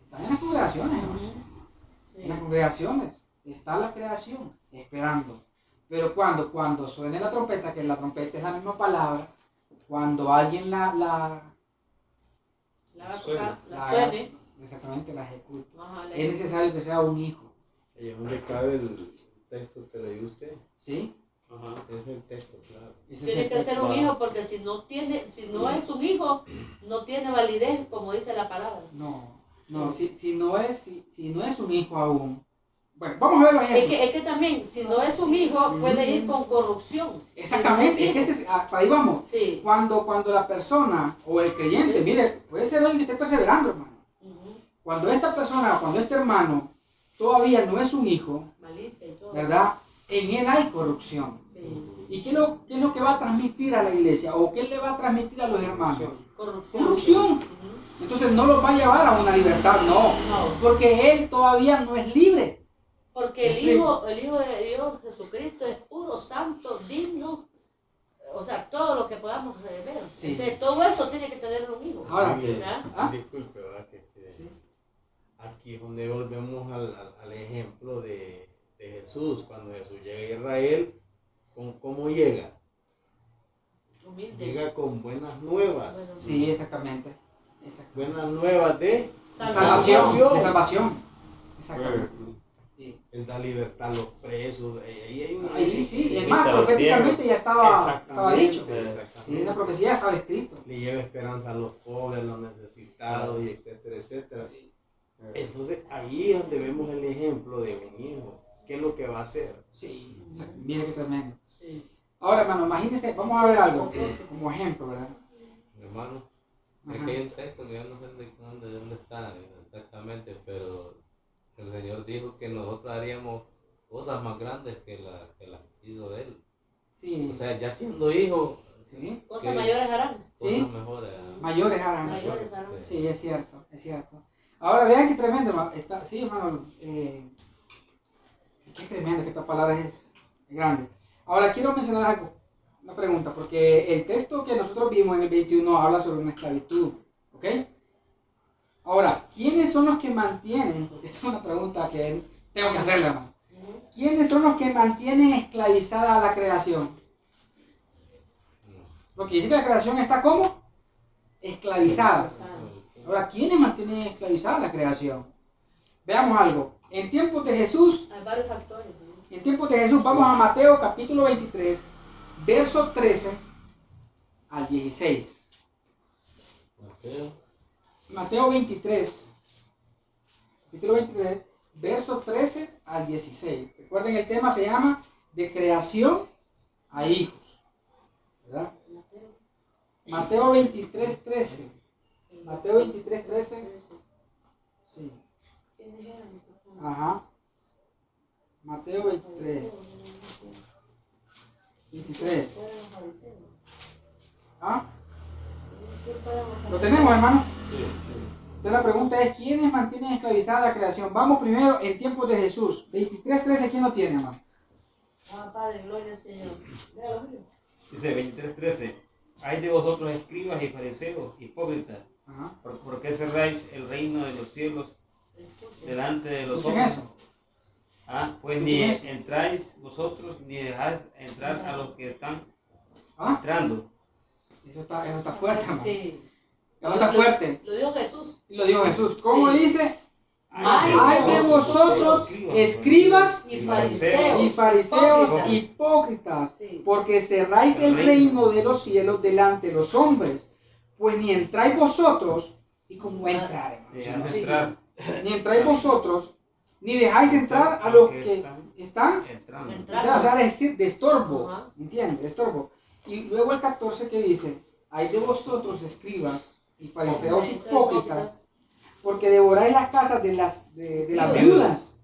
Están en las congregaciones, hermano. Sí. En las congregaciones está la creación esperando. Pero cuando suene la trompeta, que la trompeta es la misma palabra, cuando alguien la La va a tocar, la haga, suene. exactamente la ejecute, Ajá, es necesario que sea un hijo. ¿Y en dónde cabe el texto que leyó usted? ¿Sí? Ajá. Es el texto, claro. Ese es Tiene el que texto. ser un hijo porque si no es un hijo, no tiene validez, como dice la palabra. No, si no es un hijo aún. Bueno, vamos a ver los ejemplos. Es que también, si no es un hijo, puede ir con corrupción. Exactamente, Si no es que hijo. para ahí vamos. Sí. Cuando la persona o el creyente, mire, puede ser alguien que esté perseverando, hermano. Ujú. Cuando esta persona, cuando este hermano todavía no es un hijo, Malicia y todo. ¿verdad? En él hay corrupción. Sí. ¿Y qué es lo que va a transmitir a la iglesia? ¿O qué le va a transmitir a los hermanos? Corrupción. Corrupción. Ujú. Entonces no los va a llevar a una libertad, no. No, Porque él todavía no es libre. porque el Hijo de Dios, Jesucristo, es puro, santo, digno. O sea, todo lo que podamos ver. Sí. Entonces, todo eso tiene que tener un hijo. Ahora, ¿verdad? ¿ah? Disculpe, ¿verdad? Sí. Aquí es donde volvemos al ejemplo de Jesús. Cuando Jesús llega a Israel, ¿cómo llega? Humilde. Llega con buenas nuevas. Bueno, Sí, exactamente. Buenas nuevas de Salvación. De salvación. Exactamente. Sí. Él da libertad a los presos. Ahí hay un... Ahí sí, es Sí, más, a los proféticamente ya estaba Exactamente, dicho. Sí, exactamente. la profecía estaba escrito. Le lleva esperanza a los pobres, a los necesitados, y etcétera, etcétera. Entonces ahí es donde vemos el ejemplo de un hijo. ¿Qué es lo que va a hacer? Sí, exacto. Mire qué tremendo. sí. Ahora, hermano, imagínense, vamos a ver algo como ejemplo, ¿verdad? Hermano, es Ajá. que hay un texto que yo no sé dónde está exactamente, pero el Señor dijo que nosotros haríamos cosas más grandes que las hizo Él. Sí, O sea, ya siendo hijo, sí. Cosas que- mayores harán. cosas Sí. mejores. Mayores harán. Mayores harán. Sí, es cierto, es cierto. Ahora vean qué tremendo, hermano. Sí, hermano, qué tremendo que esta palabra es grande. Ahora quiero mencionar algo, una pregunta, porque el texto que nosotros vimos en el 21 habla sobre una esclavitud, ¿ok? Ahora, ¿quiénes son los que mantienen? Porque esta es una pregunta que tengo que hacerle, hermano. Ujú. ¿Quiénes son los que mantienen esclavizada a la creación? Porque dice que la creación está como esclavizada. Ahora, ¿quiénes mantienen esclavizada la creación? Veamos algo. En tiempos de Jesús, Hay varios factores. ¿no? en tiempos de Jesús, vamos a Mateo capítulo 23, verso 13 al 16. Mateo. Mateo 23, capítulo 23, verso 13 al 16. Recuerden, el tema se llama de creación a hijos, ¿verdad? Mateo 23, 13. Mateo 23, 13. Sí. ¿Quiénes eran? Ajá. Mateo 23. 23. ¿Ah? ¿Lo tenemos, hermano? Entonces la pregunta es, ¿quiénes mantienen esclavizada la creación? Vamos primero en tiempos de Jesús. 23, 13, ¿quién lo tiene, hermano? Ah, Padre, gloria al Señor. Léalo, Julio. Dice 23:13. Hay de vosotros escribas y fariseos, hipócritas, Ajá. ¿por qué cerráis el reino de los cielos delante de los Escuchen ojos? eso. Pues ni Escuchen eso. entráis vosotros, ni dejáis entrar a los que están ¿Ah? entrando. Eso está fuerte, hermano. Sí. Eso está fuerte. Lo dijo Jesús. Y lo dijo Jesús. ¿Cómo Sí. dice? Ay, Hay de vosotros, escribas Y fariseos. y fariseos Hipócritas. hipócritas, Sí. porque cerráis el reino de los cielos delante de los hombres, pues ni entráis vosotros, y cómo va a entrar, hermano? Dejáis Sí. entrar Ni entráis vosotros, ni dejáis entrar a los que están entrando. Entrando. o sea, es decir, de estorbo, Ajá. ¿entiendes? De estorbo. Y luego el 14 que dice, hay de vosotros escribas y fariseos hipócritas, porque devoráis las casas de las viudas,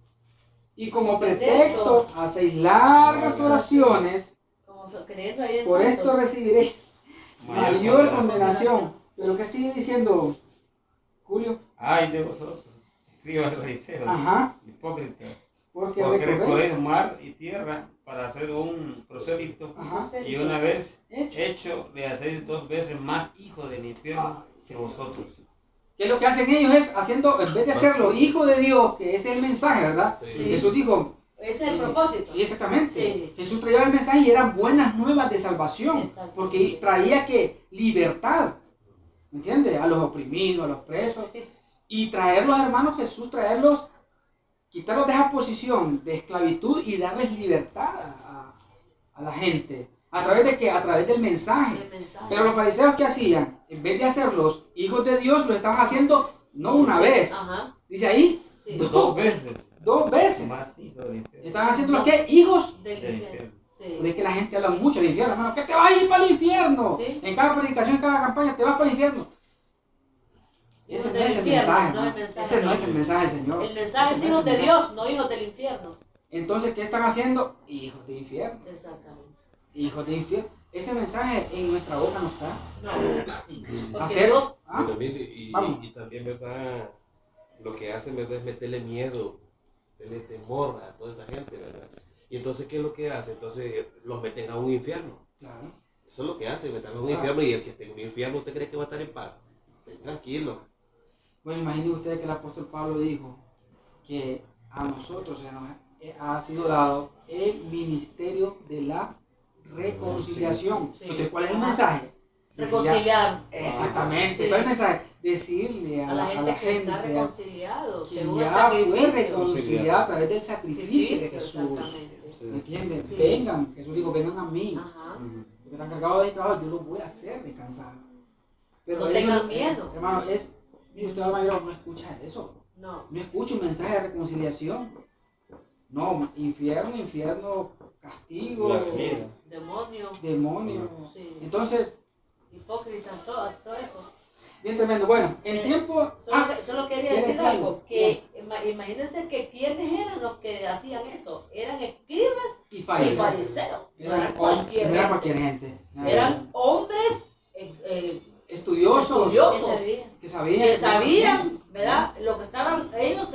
y como pretexto hacéis largas oraciones, Como creyendo ahí en por santos. esto recibiréis mayor condenación. Pero ¿qué sigue diciendo Julio? Ay de vosotros, escribas y fariseos, Ajá, hipócritas, porque porque recorréis. recorréis mar y tierra para hacer un prosélito, Ajá, y una vez hecho. hecho le hacéis 2 veces más hijo del infierno que vosotros. ¿Qué es lo que hacen ellos? Es haciendo, en vez de hacerlo hijo de Dios, que ese es el mensaje, ¿verdad? Sí. Jesús dijo, Ese es el propósito. sí, exactamente. Sí. Jesús traía el mensaje y eran buenas nuevas de salvación, Exacto. porque traía que libertad, ¿me entiendes? A los oprimidos, a los presos, Sí. y traerlos, hermanos, Jesús, traerlos, quitarlos de esa posición de esclavitud y darles libertad a la gente. ¿A través de qué? A través del mensaje. El mensaje. Pero los fariseos, ¿qué hacían? En vez de hacerlos hijos de Dios, lo estaban haciendo no una vez. Ajá. Dice ahí, Sí. 2 veces 2 veces. más hijo del infierno. Estaban haciendo los que hijos. Del Del infierno. infierno. Sí. Pero es que la gente habla mucho del infierno, hermano. ¿Qué te vas a ir para el infierno? Sí. En cada predicación, en cada campaña, te vas para el infierno. Ese Hijos no del es el infierno, mensaje, no el hermano. mensaje. Ese no es el mensaje del Señor. El mensaje es Ese no hijos el de mensaje. Dios, no hijos del infierno. Entonces, ¿qué están haciendo? Hijos del infierno. Exactamente. Hijos del infierno. Ese mensaje en nuestra boca no está. No. Porque Hacer. Dios- ¿Ah? Pero mire, Vamos. y también, ¿verdad? Lo que hacen, ¿verdad? Es meterle miedo, meterle temor a toda esa gente, ¿verdad? Y entonces, ¿qué es lo que hace? Entonces, los meten a un infierno. Claro. Eso es lo que hace, meterlos a un infierno, y el que esté en un infierno, ¿usted cree que va a estar en paz? Esté tranquilo. Bueno, imaginen ustedes que el apóstol Pablo dijo que a nosotros se nos ha sido dado el ministerio de la reconciliación. Sí. Entonces, ¿cuál es el mensaje? Reconciliar Exactamente. Sí. ¿Cuál es el mensaje? Decirle a la gente que está gente reconciliado, que según el ya fue sacrificio. reconciliada a través del sacrificio de Jesús. Exactamente. ¿Me entienden? Sí. Vengan, Jesús dijo, vengan a mí. Ajá. Porque están cargados de trabajo, yo los voy a hacer descansar. Pero No eso tengan miedo. Hermano, mire, usted mayor no escucha eso. No. No escucha un mensaje de reconciliación. No, infierno, castigo, La venida. Demonio. demonio. Sí. Entonces, Hipócritas, todo eso. bien tremendo. Bueno, en tiempo. Solo quería ¿quieres decir algo? algo, que imagínense que quiénes eran los que hacían eso, eran escribas Y y fariseos. fariseos, no eran No cualquier era gente. cualquier gente. Eran hombres Estudiosos, estudiosos que sabían. que sabían, ¿verdad? Lo que estaban ellos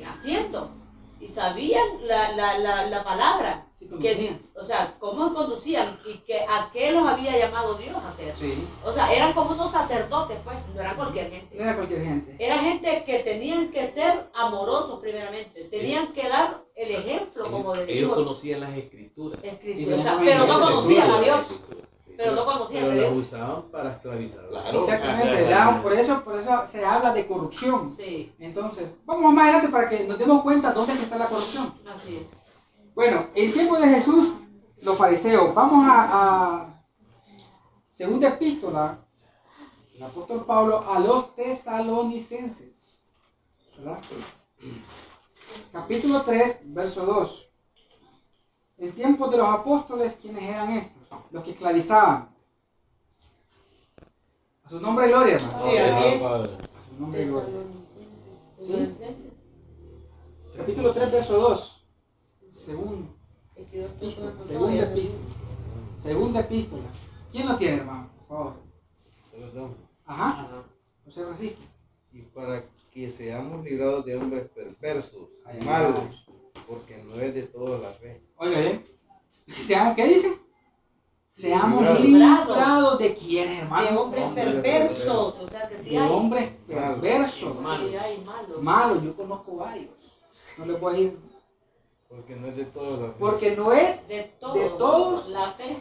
haciendo y sabían la palabra, Sí, conocían. que, o sea, cómo conducían y que a qué los había llamado Dios a hacer. Sí, O sea, eran como unos sacerdotes, pues, no eran cualquier no gente. era cualquier gente. Era gente que tenían que ser amorosos primeramente, tenían que dar el ejemplo como de Ellos Dios. conocían las escrituras. Escritura, o sea, pero no conocían a Dios, pero no conocían Pero a las Dios. usaban para esclavizar. Claro. Exactamente, Ajá. ¿verdad? Por eso se habla de corrupción. Sí, Entonces, vamos más adelante para que nos demos cuenta dónde es que está la corrupción. así es. Bueno, en tiempo de Jesús, los fariseos. Vamos a segunda epístola, el apóstol Pablo a los tesalonicenses, ¿verdad? Capítulo 3, verso 2. En tiempos de los apóstoles, ¿quiénes eran estos? Los que esclavizaban. A su nombre y gloria, hermano. Sí, así es. A su nombre y gloria. Tesalonicenses. Capítulo 3, verso 2. Segunda Escribió epístola. todo Segunda esto. epístola. Segunda epístola. ¿Quién lo tiene, hermano? Por favor. Ajá. Ajá. José Francisco. Y para que seamos librados de hombres perversos, Ay, malos, porque no es de toda la fe. Oiga bien. ¿Qué dice? Seamos Librados. librados de quiénes, De hermano. hombres Hombres perversos, o sea que sí De hay. hombres perversos. Sí hay malos. Malos, yo conozco varios. No les voy a ir. Porque no es de todos los. Porque no es, De todos. De todos. La fe.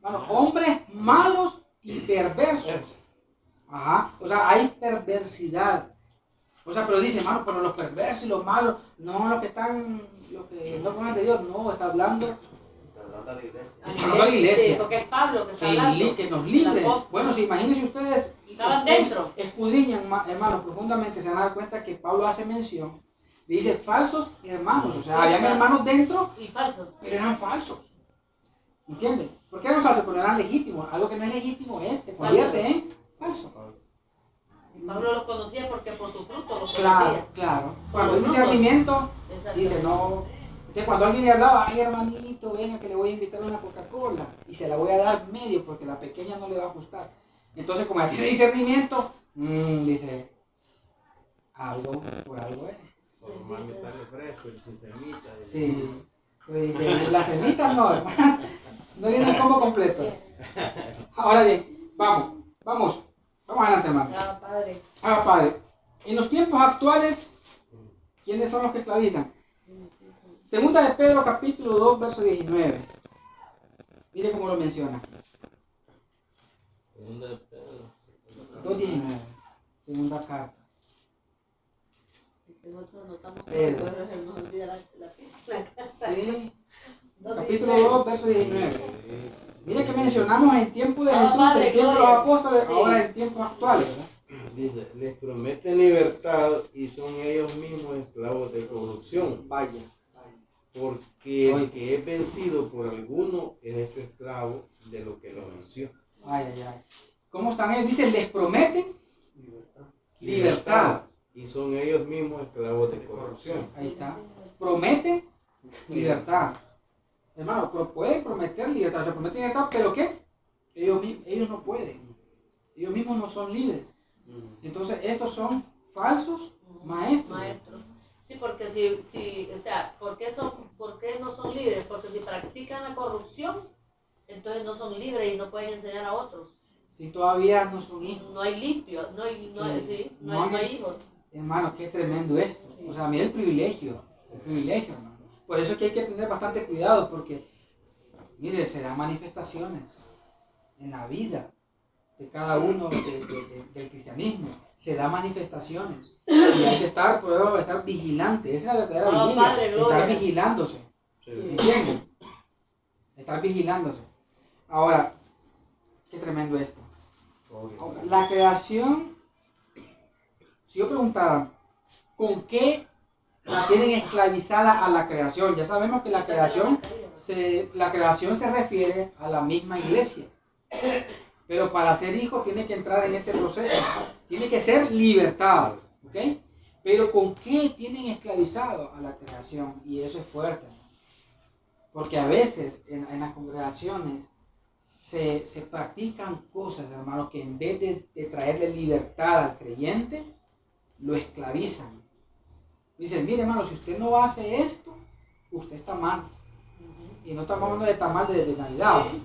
hermano, hombres malos y perversos. Ajá. O sea, hay perversidad. O sea, pero dice, hermano, pero los perversos y los malos, no los que no conocen de Dios, no, está hablando Está hablando a la iglesia. Está hablando a la iglesia. Sí, porque es Pablo que está hablando. que nos libre. El apóstol. Bueno, si imagínense ustedes, Estaban dentro. escudriñan, hermanos, profundamente, se van a dar cuenta que Pablo hace mención, dice falsos hermanos, o sea, habían hermanos dentro, Y falsos. pero eran falsos. ¿Entienden? ¿Por qué eran falsos? Porque no eran legítimos. Algo que no es legítimo se convierte en falso. Pablo los conocía porque por su fruto los Claro, conocía. claro. Cuando Por dice los frutos. discernimiento, Exacto. dice no. Entonces cuando alguien le hablaba, ay hermanito, venga que le voy a invitar una Coca-Cola y se la voy a dar medio porque la pequeña no le va a gustar. Entonces como ya tiene discernimiento, dice, algo por algo es. Por más meterle fresco, el semita. Sí. Pues dice, las semitas no, hermano. No viene el combo completo. Ahora bien, vamos adelante, hermano. Ah, padre. Padre, en los tiempos actuales, ¿quiénes son los que esclavizan? Segunda de Pedro, capítulo 2, verso 19. Mire cómo lo menciona. Segunda de Pedro. 2:19. Segunda carta. Nosotros notamos que Pedro. nos olvida la casa. Sí. No, Capítulo dice- 2, verso 19. Mire que mencionamos en tiempo de Ah, Jesús, Padre, en tiempo de los gloria. apóstoles, Sí. ahora en tiempos actuales, ¿verdad? Dice, les prometen libertad y son ellos mismos esclavos de corrupción. Vaya. Porque el que es vencido por alguno es hecho esclavo de lo que lo venció. Ay, ay, ay. ¿Cómo están ellos? Dice, les prometen libertad. Y son ellos mismos esclavos de corrupción. Ahí está. Prometen libertad. Hermano, pueden prometer libertad. O sea, prometen libertad, pero ¿qué? Ellos no pueden. Ellos mismos no son libres. Entonces, estos son falsos maestros. Maestro. Sí, porque o sea, ¿por qué no son libres? Porque si practican la corrupción, entonces no son libres y no pueden enseñar a otros. Si todavía no son hijos. No hay limpio, no hay hijos. Hermano, qué tremendo esto. O sea, mira el privilegio, hermano. Por eso es que hay que tener bastante cuidado, porque, mire, se dan manifestaciones en la vida de cada uno del cristianismo. Se dan manifestaciones. Y hay que estar, por eso, estar vigilante. Esa es la verdadera Ah, vigilia. Padre, gloria. Estar vigilándose. ¿Entienden? Estar vigilándose. Ahora, qué tremendo esto. Ahora, la creación, si yo preguntara, ¿con qué la tienen esclavizada a la creación? Ya sabemos que la creación se refiere a la misma iglesia. Pero para ser hijo tiene que entrar en ese proceso. Tiene que ser libertado. ¿Ok? Pero ¿con qué tienen esclavizado a la creación? Y eso es fuerte. Porque a veces en las congregaciones se practican cosas, hermano, que en vez de traerle libertad al creyente, lo esclavizan. Dicen, mire, hermano, si usted no hace esto, usted está mal. Y no estamos hablando de estar mal de Navidad. Sí.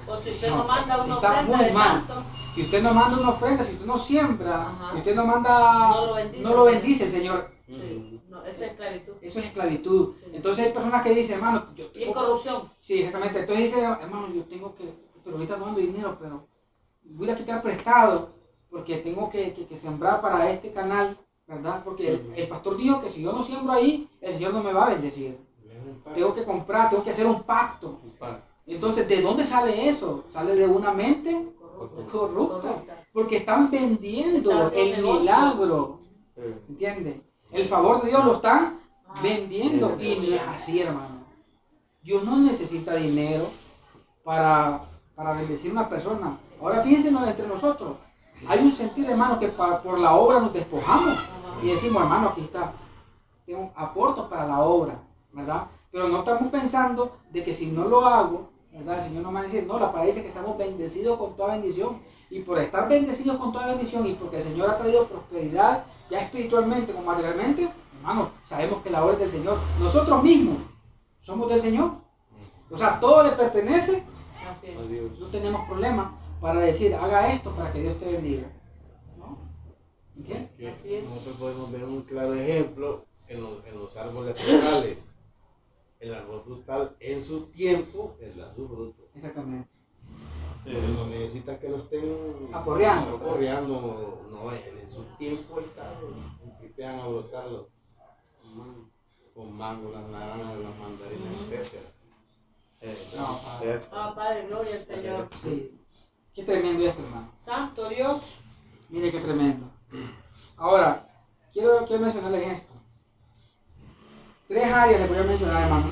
O si usted no manda una está ofrenda muy de mal. tanto, Si usted no manda una ofrenda, si usted no siembra, Ajá. si usted no manda, No lo bendice. el Señor. sí, no, eso es esclavitud. Eso es esclavitud. Sí. Entonces hay personas que dicen, hermano, yo Y corrupción. Sí, exactamente. Entonces dice, hermano, yo tengo que, pero ahorita no ando dinero, pero voy a quitar prestado porque tengo que sembrar para este canal, ¿verdad? Porque el pastor dijo que si yo no siembro ahí, el Señor no me va a bendecir. Tengo que comprar, tengo que hacer un pacto. Entonces, ¿de dónde sale eso? Sale de una mente corrupta. Porque están vendiendo Están haciendo el negocio. milagro. ¿Entiendes? El favor de Dios lo están Ah. vendiendo. Y no es así, hermano. Dios no necesita dinero para bendecir a una persona. Ahora fíjense entre nosotros. Hay un sentir, hermano, que por la obra nos despojamos. Y decimos, hermano, aquí está. Tengo aportos para la obra, ¿verdad? Pero no estamos pensando de que si no lo hago, ¿verdad? El Señor nos va a decir, no, la palabra dice que estamos bendecidos con toda bendición. Y por estar bendecidos con toda bendición y porque el Señor ha traído prosperidad, ya espiritualmente como materialmente, hermano, sabemos que la obra es del Señor. Nosotros mismos somos del Señor. O sea, todo le pertenece Así es. Adiós. No tenemos problema para decir, haga esto para que Dios te bendiga. ¿No? ¿Entiendes? Que Así es. nosotros podemos ver un claro ejemplo en los árboles frutales. El árbol frutal en su tiempo es da su fruto. Exactamente. No necesita que lo estén Aporreando. aporreando, no, en su tiempo está, empiezan a brotar los mangos, las naranjas, las mandarinas, etc. No, padre. Padre, gloria al Señor. Sí. Qué tremendo esto, hermano. Santo Dios. Mire qué tremendo. Ahora, quiero mencionarles esto. 3 áreas les voy a mencionar, hermano.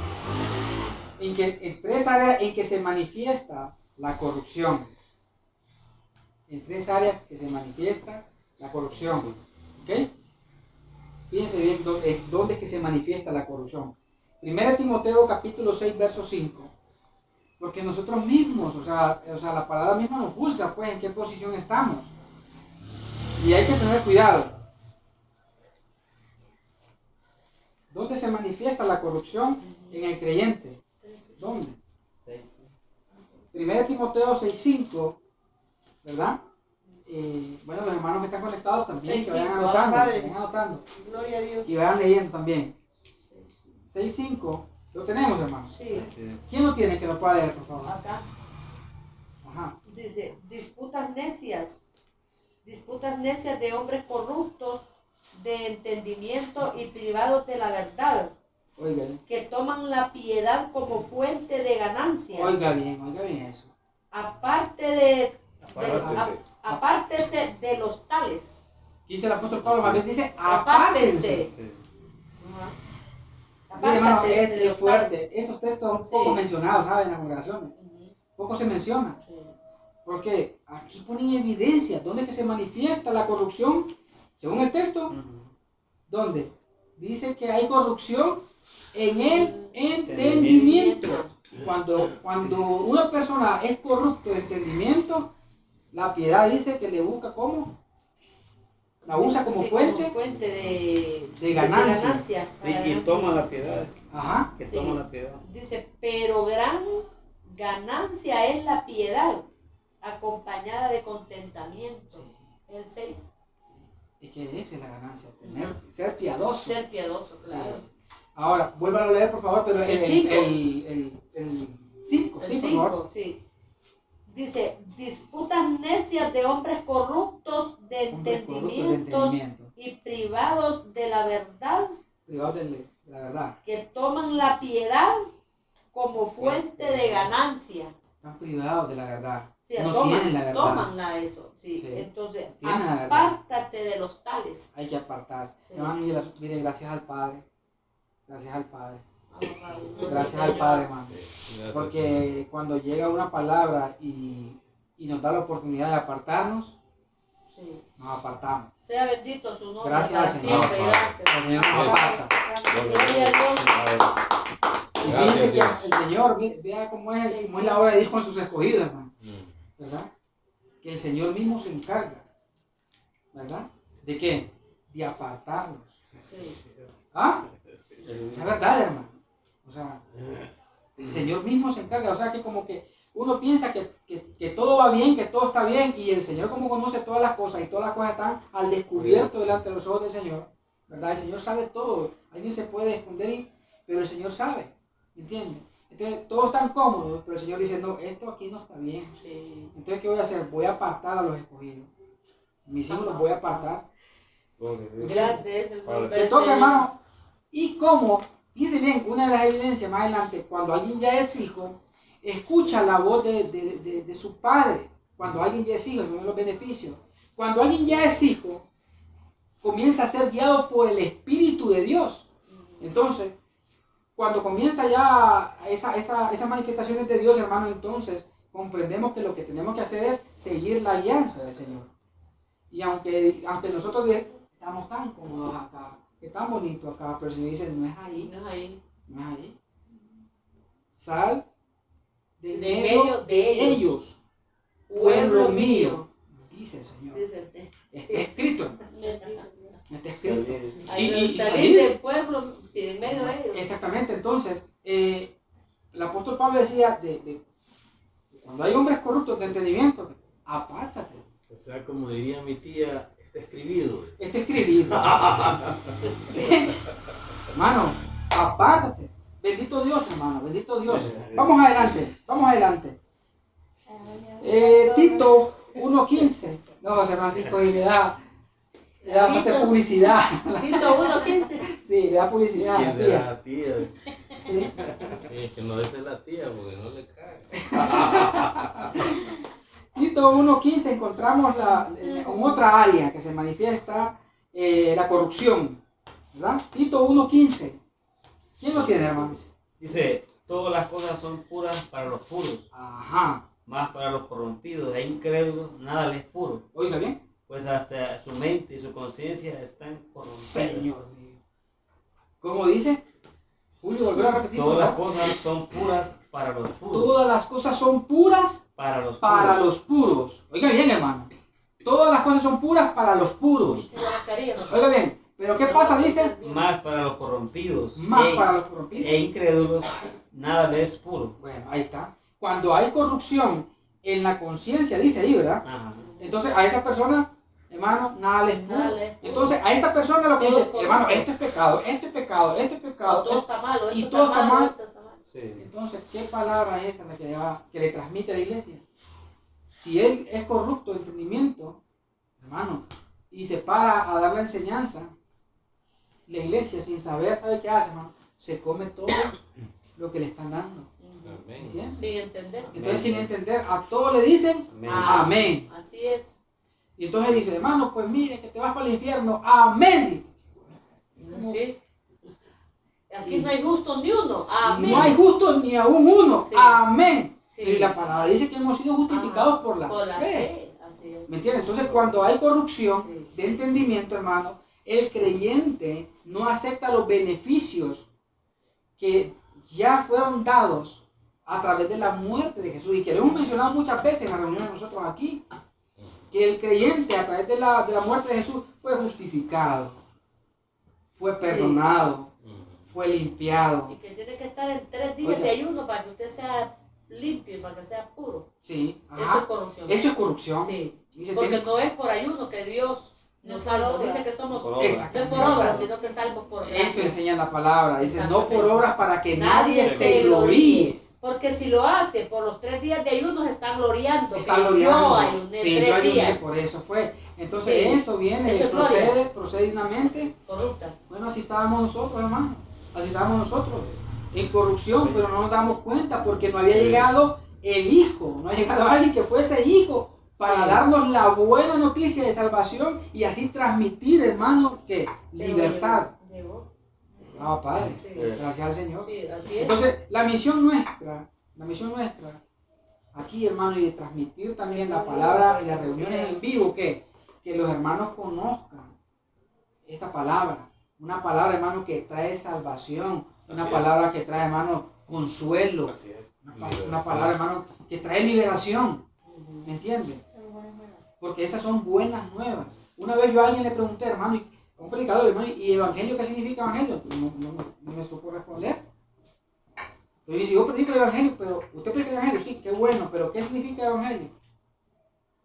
En 3 áreas en que se manifiesta la corrupción. En 3 áreas que se manifiesta la corrupción. ¿Ok? Fíjense bien dónde es que se manifiesta la corrupción. 1 Timoteo capítulo 6, verso 5. Porque nosotros mismos, o sea, la palabra misma nos juzga, pues, en qué posición estamos. Y hay que tener cuidado. ¿Dónde se manifiesta la corrupción? En el creyente. ¿Dónde? 1 Timoteo 6:5, ¿verdad? Bueno, los hermanos que están conectados también, que vayan 6:5, anotando, Padre. vayan anotando. Gloria a Dios. Y vayan leyendo también. 6:5, lo tenemos, hermanos. Sí. ¿Quién lo tiene que lo pueda leer, por favor? Acá Ajá. dice, disputas necias de hombres corruptos, de entendimiento y privados de la verdad, Oigan. que toman la piedad como fuente de ganancias. Oiga bien eso. Apártese Apártese. de los tales. Dice el apóstol Pablo, más bien dice, Apártense. apártense. Mire, hermano, Apártense de es los fuerte. Estos textos son poco Sí. mencionados, ¿saben? En las congregaciones. tales. Poco se menciona. Sí. Porque aquí ponen evidencia. ¿Dónde es que se manifiesta la corrupción? Según el texto, ¿dónde? Dice que hay corrupción en el entendimiento. Cuando una persona es corrupto de entendimiento, la piedad dice que le busca como, la usa como Sí, fuente. como fuente de ganancia. Y toma la piedad. Ajá. Que Sí. toma la piedad. Dice, pero gran ganancia es la piedad, acompañada de contentamiento. El 6, Es que esa es la ganancia, ser piadoso. ser piadoso, claro. Sí. Ahora, vuelvan a leer, por favor, pero El 5. el 5, El sí, por favor. 5, sí. Dice, disputas necias de hombres corruptos de Hombres corruptos de entendimientos entendimiento, y privados de la verdad, privados de la verdad. que toman la piedad como fuente de ganancia. Están privados de la verdad. Sí, No tienen la verdad. tómanla eso. Sí. Sí. Entonces, Tienen la verdad. apártate de los tales. Hay que apartar. Sí. Hermano, mire, gracias al Padre. Gracias al Padre. Padre. Gracias al Padre, hermano. Gracias. Porque cuando llega una palabra y nos da la oportunidad de apartarnos, Sí. nos apartamos. Sea bendito su nombre Gracias para al Señor, siempre. Padre. Gracias. El Señor nos aparta. Gloria a Dios. Y Gracias, fíjense Dios. que el Señor, vea cómo es, Sí, cómo sí. es la obra de Dios con sus escogidos, hermano. Mm. ¿Verdad? Que el Señor mismo se encarga, ¿verdad? ¿De qué? De apartarlos. Sí. ¿Ah? Es verdad, hermano. O sea, el Señor mismo se encarga. O sea, que como que uno piensa que todo va bien, que todo está bien, y el Señor como conoce todas las cosas, y todas las cosas están al descubierto delante de los ojos del Señor, ¿verdad? El Señor sabe todo. Alguien se puede esconder, pero el Señor sabe, ¿entiendes? Entonces, todos están cómodos, pero el Señor dice, no, esto aquí no está bien. Sí. Entonces, ¿qué voy a hacer? Voy a apartar a los escogidos. Mis hijos los voy a apartar. Grande es el nombre Me del toca, Señor. hermano. Y como, fíjense bien, una de las evidencias más adelante, cuando alguien ya es hijo, escucha la voz de su padre. Cuando alguien ya es hijo, son los beneficios. Cuando alguien ya es hijo, comienza a ser guiado por el Espíritu de Dios. Entonces, cuando comienza ya esas manifestaciones de Dios, hermano, entonces comprendemos que lo que tenemos que hacer es seguir la alianza del Señor. Y aunque nosotros estamos tan cómodos acá, que tan bonito acá, pero el Señor dice, no es ahí, No es ahí. no es ahí. Sal de De medio medio de de ellos, pueblo mío, dice el Señor. Dice el Señor. Está escrito, está escrito. Ahí Y salir salir. del pueblo, sí, en medio de ellos. Exactamente, entonces, el apóstol Pablo decía, Cuando hay hombres corruptos de entendimiento, apártate. O sea, como diría mi tía, está escribido. Está escribido. Hermano, apártate. Bendito Dios, hermano, bendito Dios. Vamos adelante, vamos adelante. Tito 1:15. No, José Francisco, y le da bastante publicidad. Tito 1:15. Sí, le da publicidad a la ¿Quién tía. era la tía? Sí. Es que no es la tía porque no le cae. Tito 1:15 encontramos en otra área que se manifiesta la corrupción, ¿verdad? Tito 1:15. ¿Quién lo tiene, hermanos? Dice, todas las cosas son puras para los puros, Ajá. más para los corrompidos e incrédulos, nada les es puro, Oiga bien. pues hasta su mente y su conciencia están corrompidas. Señor mío. ¿Cómo dice? Julio, volver a repetir. Todas por las favor. cosas son puras para los puros. Todas las cosas son puras Para los para puros. los puros. Oiga bien, hermano. Todas las cosas son puras para los puros. Oiga bien. Pero ¿qué pasa? Dice, Más para los corrompidos. más para los corrompidos. E incrédulos, nada les es puro. Bueno, ahí está. Cuando hay corrupción en la conciencia, dice ahí, ¿verdad? Ajá. Entonces a esa persona, hermano, nada les puro. Nada le es puro. Entonces a esta persona lo que Todo dice, corrupto. hermano, esto es pecado, esto es pecado, esto es pecado. Todo está malo, y esto todo está mal. esto está mal. Sí. Entonces, ¿qué palabra es esa la que le transmite a la iglesia? Si él es corrupto de entendimiento, hermano, y se para a dar la enseñanza, la iglesia sin saber, ¿sabe qué hace, hermano? Se come todo lo que le están dando. Amén. ¿Entiendes? Sin entender. Entonces, sin entender, a todo le dicen Amén. amén. Así es. Y entonces dice, hermano, pues mire que te vas para el infierno, amén. Sí. Aquí no hay justo ni uno. Amén. No hay justo ni aún uno, Sí. amén. Sí. Y la palabra dice que hemos sido justificados por la fe. Así es. ¿Me entiendes? Entonces, cuando hay corrupción Sí. de entendimiento, hermano, el creyente no acepta los beneficios que ya fueron dados a través de la muerte de Jesús. Y que lo hemos mencionado muchas veces en la reunión de nosotros aquí, que el creyente a través de la muerte de Jesús fue justificado, fue perdonado, fue limpiado. Y que tiene que estar en 3 días Oiga. de ayuno para que usted sea limpio, para que sea puro. Sí, Eso es ajá. corrupción. Eso es corrupción. Sí. Dice, Porque tiene- no es por ayuno que Dios nos salva. Dice que somos Por no obra. es Exactamente. por obra, sino que salvos por Eso gracia. enseña la palabra. Dice, no por Exactamente. obras para que Nadie nadie se se gloríe. Porque si lo hace por los 3 días de ayuno, está gloriando. Está que gloriando. Yo ayuné Sí, 3 yo ayuné, días. por eso fue. Entonces Sí. eso viene, Eso es gloria. procede dignamente. Corrupta. Bueno, así estábamos nosotros, hermano. Así estábamos nosotros. En corrupción, pero no nos damos cuenta porque no había llegado el Hijo. No ha llegado alguien que fuese Hijo para Sí. darnos la buena noticia de salvación y así transmitir, hermano, que Pero libertad. llegó. Ah, Padre. Sí. Gracias al Señor. Sí, así es. Entonces, la misión nuestra, aquí, hermano, y de transmitir también la palabra y las reuniones en vivo, que los hermanos conozcan esta palabra. Una palabra, hermano, que trae salvación. Una Así es. palabra que trae, hermano, consuelo. Así es. Una palabra, hermano, que trae liberación. ¿Me entiendes? Porque esas son buenas nuevas. Una vez yo a alguien le pregunté, hermano, a un predicador, hermano, ¿y evangelio qué significa evangelio? No me supo responder. Pero dice, yo predico el evangelio, pero usted predica el evangelio, sí, qué bueno, pero ¿qué significa evangelio?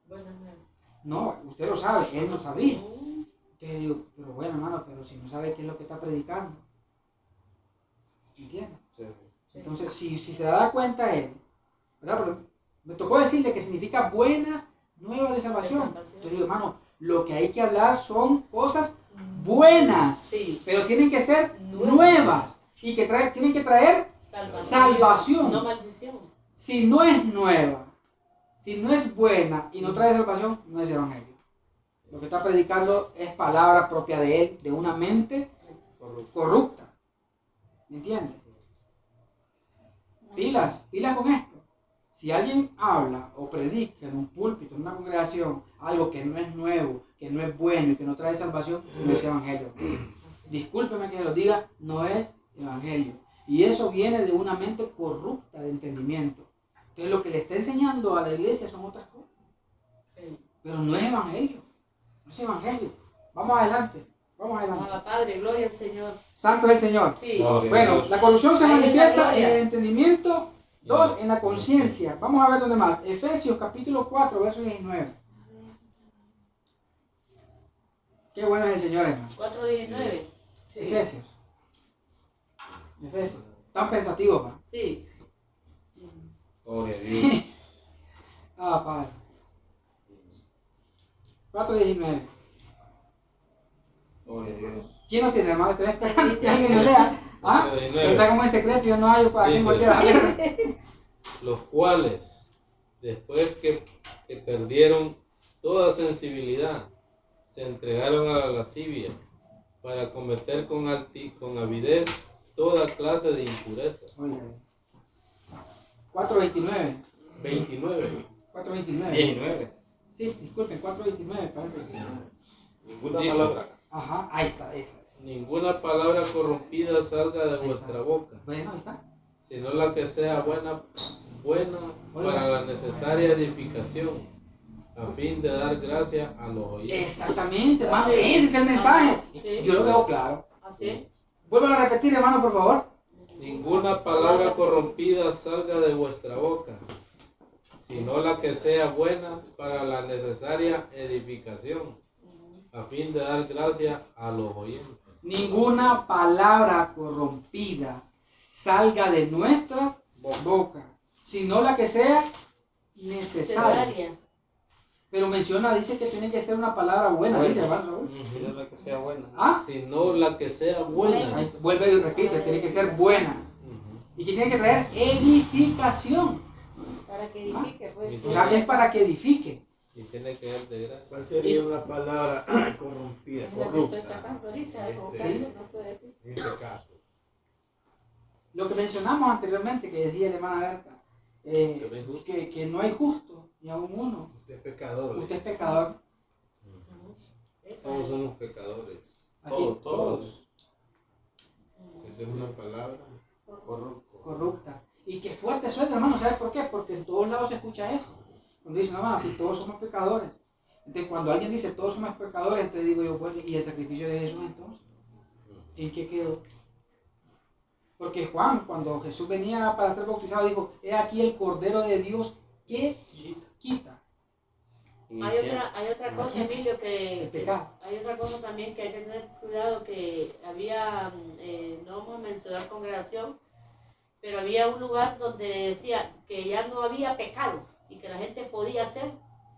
Buenas nuevas. No, usted lo sabe, él no sabía. Entonces digo, pero bueno, hermano, pero si no sabe qué es lo que está predicando. ¿Entiendes? Entonces, si se da cuenta él, ¿verdad? Pero me tocó decirle que significa buenas nuevas de salvación. Yo digo, hermano, lo que hay que hablar son cosas buenas, Sí. pero tienen que ser Nuevas. nuevas y que tienen que traer salvación. No maldición. Si no es nueva, si no es buena y no trae salvación, no es evangelio. Lo que está predicando es palabra propia de él, de una mente corrupta. ¿Me entiendes? Pilas con esto. Si alguien habla o predica en un púlpito, en una congregación, algo que no es nuevo, que no es bueno y que no trae salvación, no es evangelio. Discúlpeme que se lo diga, no es evangelio. Y eso viene de una mente corrupta de entendimiento. Entonces lo que le está enseñando a la iglesia son otras cosas. Pero no es evangelio. No es evangelio. Vamos adelante. Vamos adelante. Amada Padre, gloria al Señor. Santo es el Señor. Sí. Gloria a Bueno, Dios. la corrupción se Ahí está manifiesta en gloria. el entendimiento 2, en la conciencia. Vamos a ver dónde más. Efesios capítulo 4, verso 19. Qué bueno es el Señor, hermano. 4:19. Sí. Efesios. Tan pensativo, pa. Sí. Gloria a Dios. Sí. Ah, Padre. 4:19. Gloria a Dios. ¿Quién no tiene, hermano? Estoy esperando que alguien lo lea. ¿Ah? 4:19. Está como en secreto, yo no hallo para quien Dice, volviera a ver. los cuales, después que perdieron toda sensibilidad, se entregaron a la lascivia para cometer con avidez toda clase de impureza. Oiga. 4:29. 29. 4:29. 19. Sí, disculpen, 4:29 parece que. Ninguna Dice, palabra. Ajá, ahí está, esa es. ninguna palabra corrompida salga de Ahí vuestra está. boca, Bueno, ahí está. sino la que sea buena para la necesaria edificación, a fin de dar gracia a los oyentes. Exactamente, hermano. Ese es el mensaje. Sí. Yo lo veo claro. Así. Vuelvan a repetir, hermano, por favor. Ninguna palabra corrompida salga de vuestra boca, sino la que sea buena para la necesaria edificación, a fin de dar gracia a los oyentes. Ninguna palabra corrompida salga de nuestra boca, sino la que sea necesaria. Cesárea. Pero menciona, dice que tiene que ser una palabra buena, dice hermano Raúl. Quiero la que sea buena. ¿Ah? Sino la que sea buena. Ahí, vuelve y repite, tiene que ser buena. Ujú. Y que tiene que traer edificación. Para que edifique, pues. O sea, es para que edifique. Y tiene que dar de gracia. ¿Cuál sería una palabra corrompida, Es lo que estoy corrupta? sacando ahorita, buscando, Sí. no estoy aquí. En este caso. Lo que mencionamos anteriormente, que decía la hermana Berta, que no hay justo, ni aún uno. Usted es pecador. Usted es pecador. Esa Todos es. somos pecadores. Aquí, Todos. Esa es una palabra corrupta. Y que fuerte suena, hermano, ¿sabes por qué? Porque en todos lados se escucha eso. Cuando dicen, no, hermano, aquí todos somos pecadores. Entonces, cuando alguien dice todos somos pecadores, entonces digo yo, bueno, ¿y el sacrificio de Jesús entonces? ¿En qué quedó? Porque Juan, cuando Jesús venía para ser bautizado, dijo, he aquí el Cordero de Dios que quita. Hay otra cosa, Emilio, el que pecado. hay otra cosa también que hay que tener cuidado, que había, no vamos a mencionar congregación, pero había un lugar donde decía que ya no había pecado y que la gente podía hacer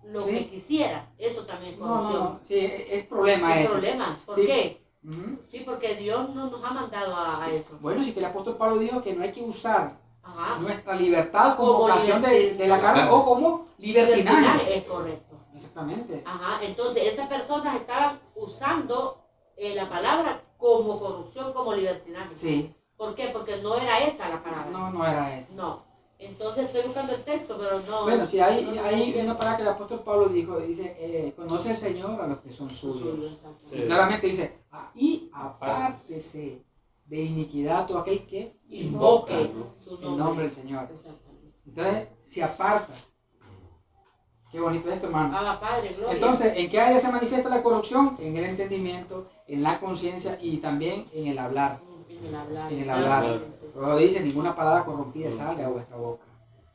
lo Sí. que quisiera. Eso también es No, corrupción. no, no, sí, es problema Es ese. problema. ¿Por Sí. qué? Ujú. Sí, porque Dios no nos ha mandado a eso. Bueno, sí que el apóstol Pablo dijo que no hay que usar Ajá. nuestra libertad como Como ocasión de la carne libertinaje. o como libertinaje. Es correcto. Exactamente. Ajá. Entonces, esas personas estaban usando la palabra como corrupción, como libertinaje. Sí, ¿Por qué? Porque no era esa la palabra. no era eso. No. Entonces estoy buscando el texto, pero no. Bueno, sí, no hay busqué. una palabra que el apóstol Pablo dijo, dice, conoce al Señor a los que son Suyo, suyos. exactamente. Y claramente dice, y apártese de iniquidad todo aquel que invoca Invoque su el nombre del Señor. Exactamente. Entonces, se aparta. Qué bonito esto, hermano. Abba, Padre, gloria. Entonces, ¿en qué área se manifiesta la corrupción? En el entendimiento, en la conciencia y también en el hablar. En el hablar. En el hablar. exactamente. Luego dice, ninguna palabra corrompida salga de vuestra boca.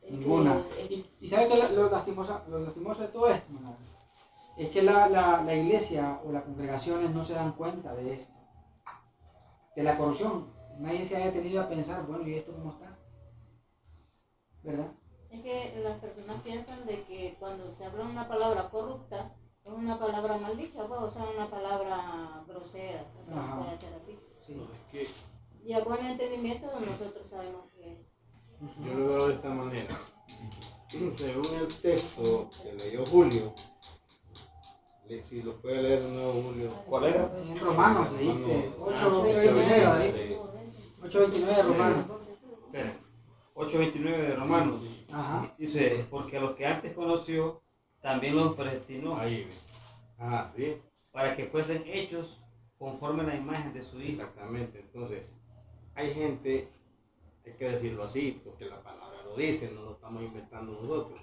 Es que- Ninguna. es que- Y sabe que lo lastimoso de todo esto, hermano, es que la iglesia o las congregaciones no se dan cuenta de esto, de la corrupción. Nadie se haya tenido a pensar, bueno, ¿y esto cómo está? ¿Verdad? Es que las personas piensan de que cuando se habla una palabra corrupta, es una palabra maldicha, pues, o sea, una palabra grosera, o sea, Ajá. puede ser así. Sí. No, es que Ya con el entendimiento nosotros sabemos que es. yo lo veo de esta manera. Según el texto que leyó Julio, si lo puede leer de nuevo Julio. ¿Cuál era? En Romanos leíste Romanos 8:29, David. 8:29 de Romanos. Espera. 8:29 de Romanos. Ajá. Dice, porque a los que antes conoció, también los predestinó Ahí ve. Ah, bien. para que fuesen hechos conforme a la imagen de su Hijo. Exactamente. Entonces, hay gente, hay que decirlo así, porque la palabra lo dice, no lo estamos inventando nosotros.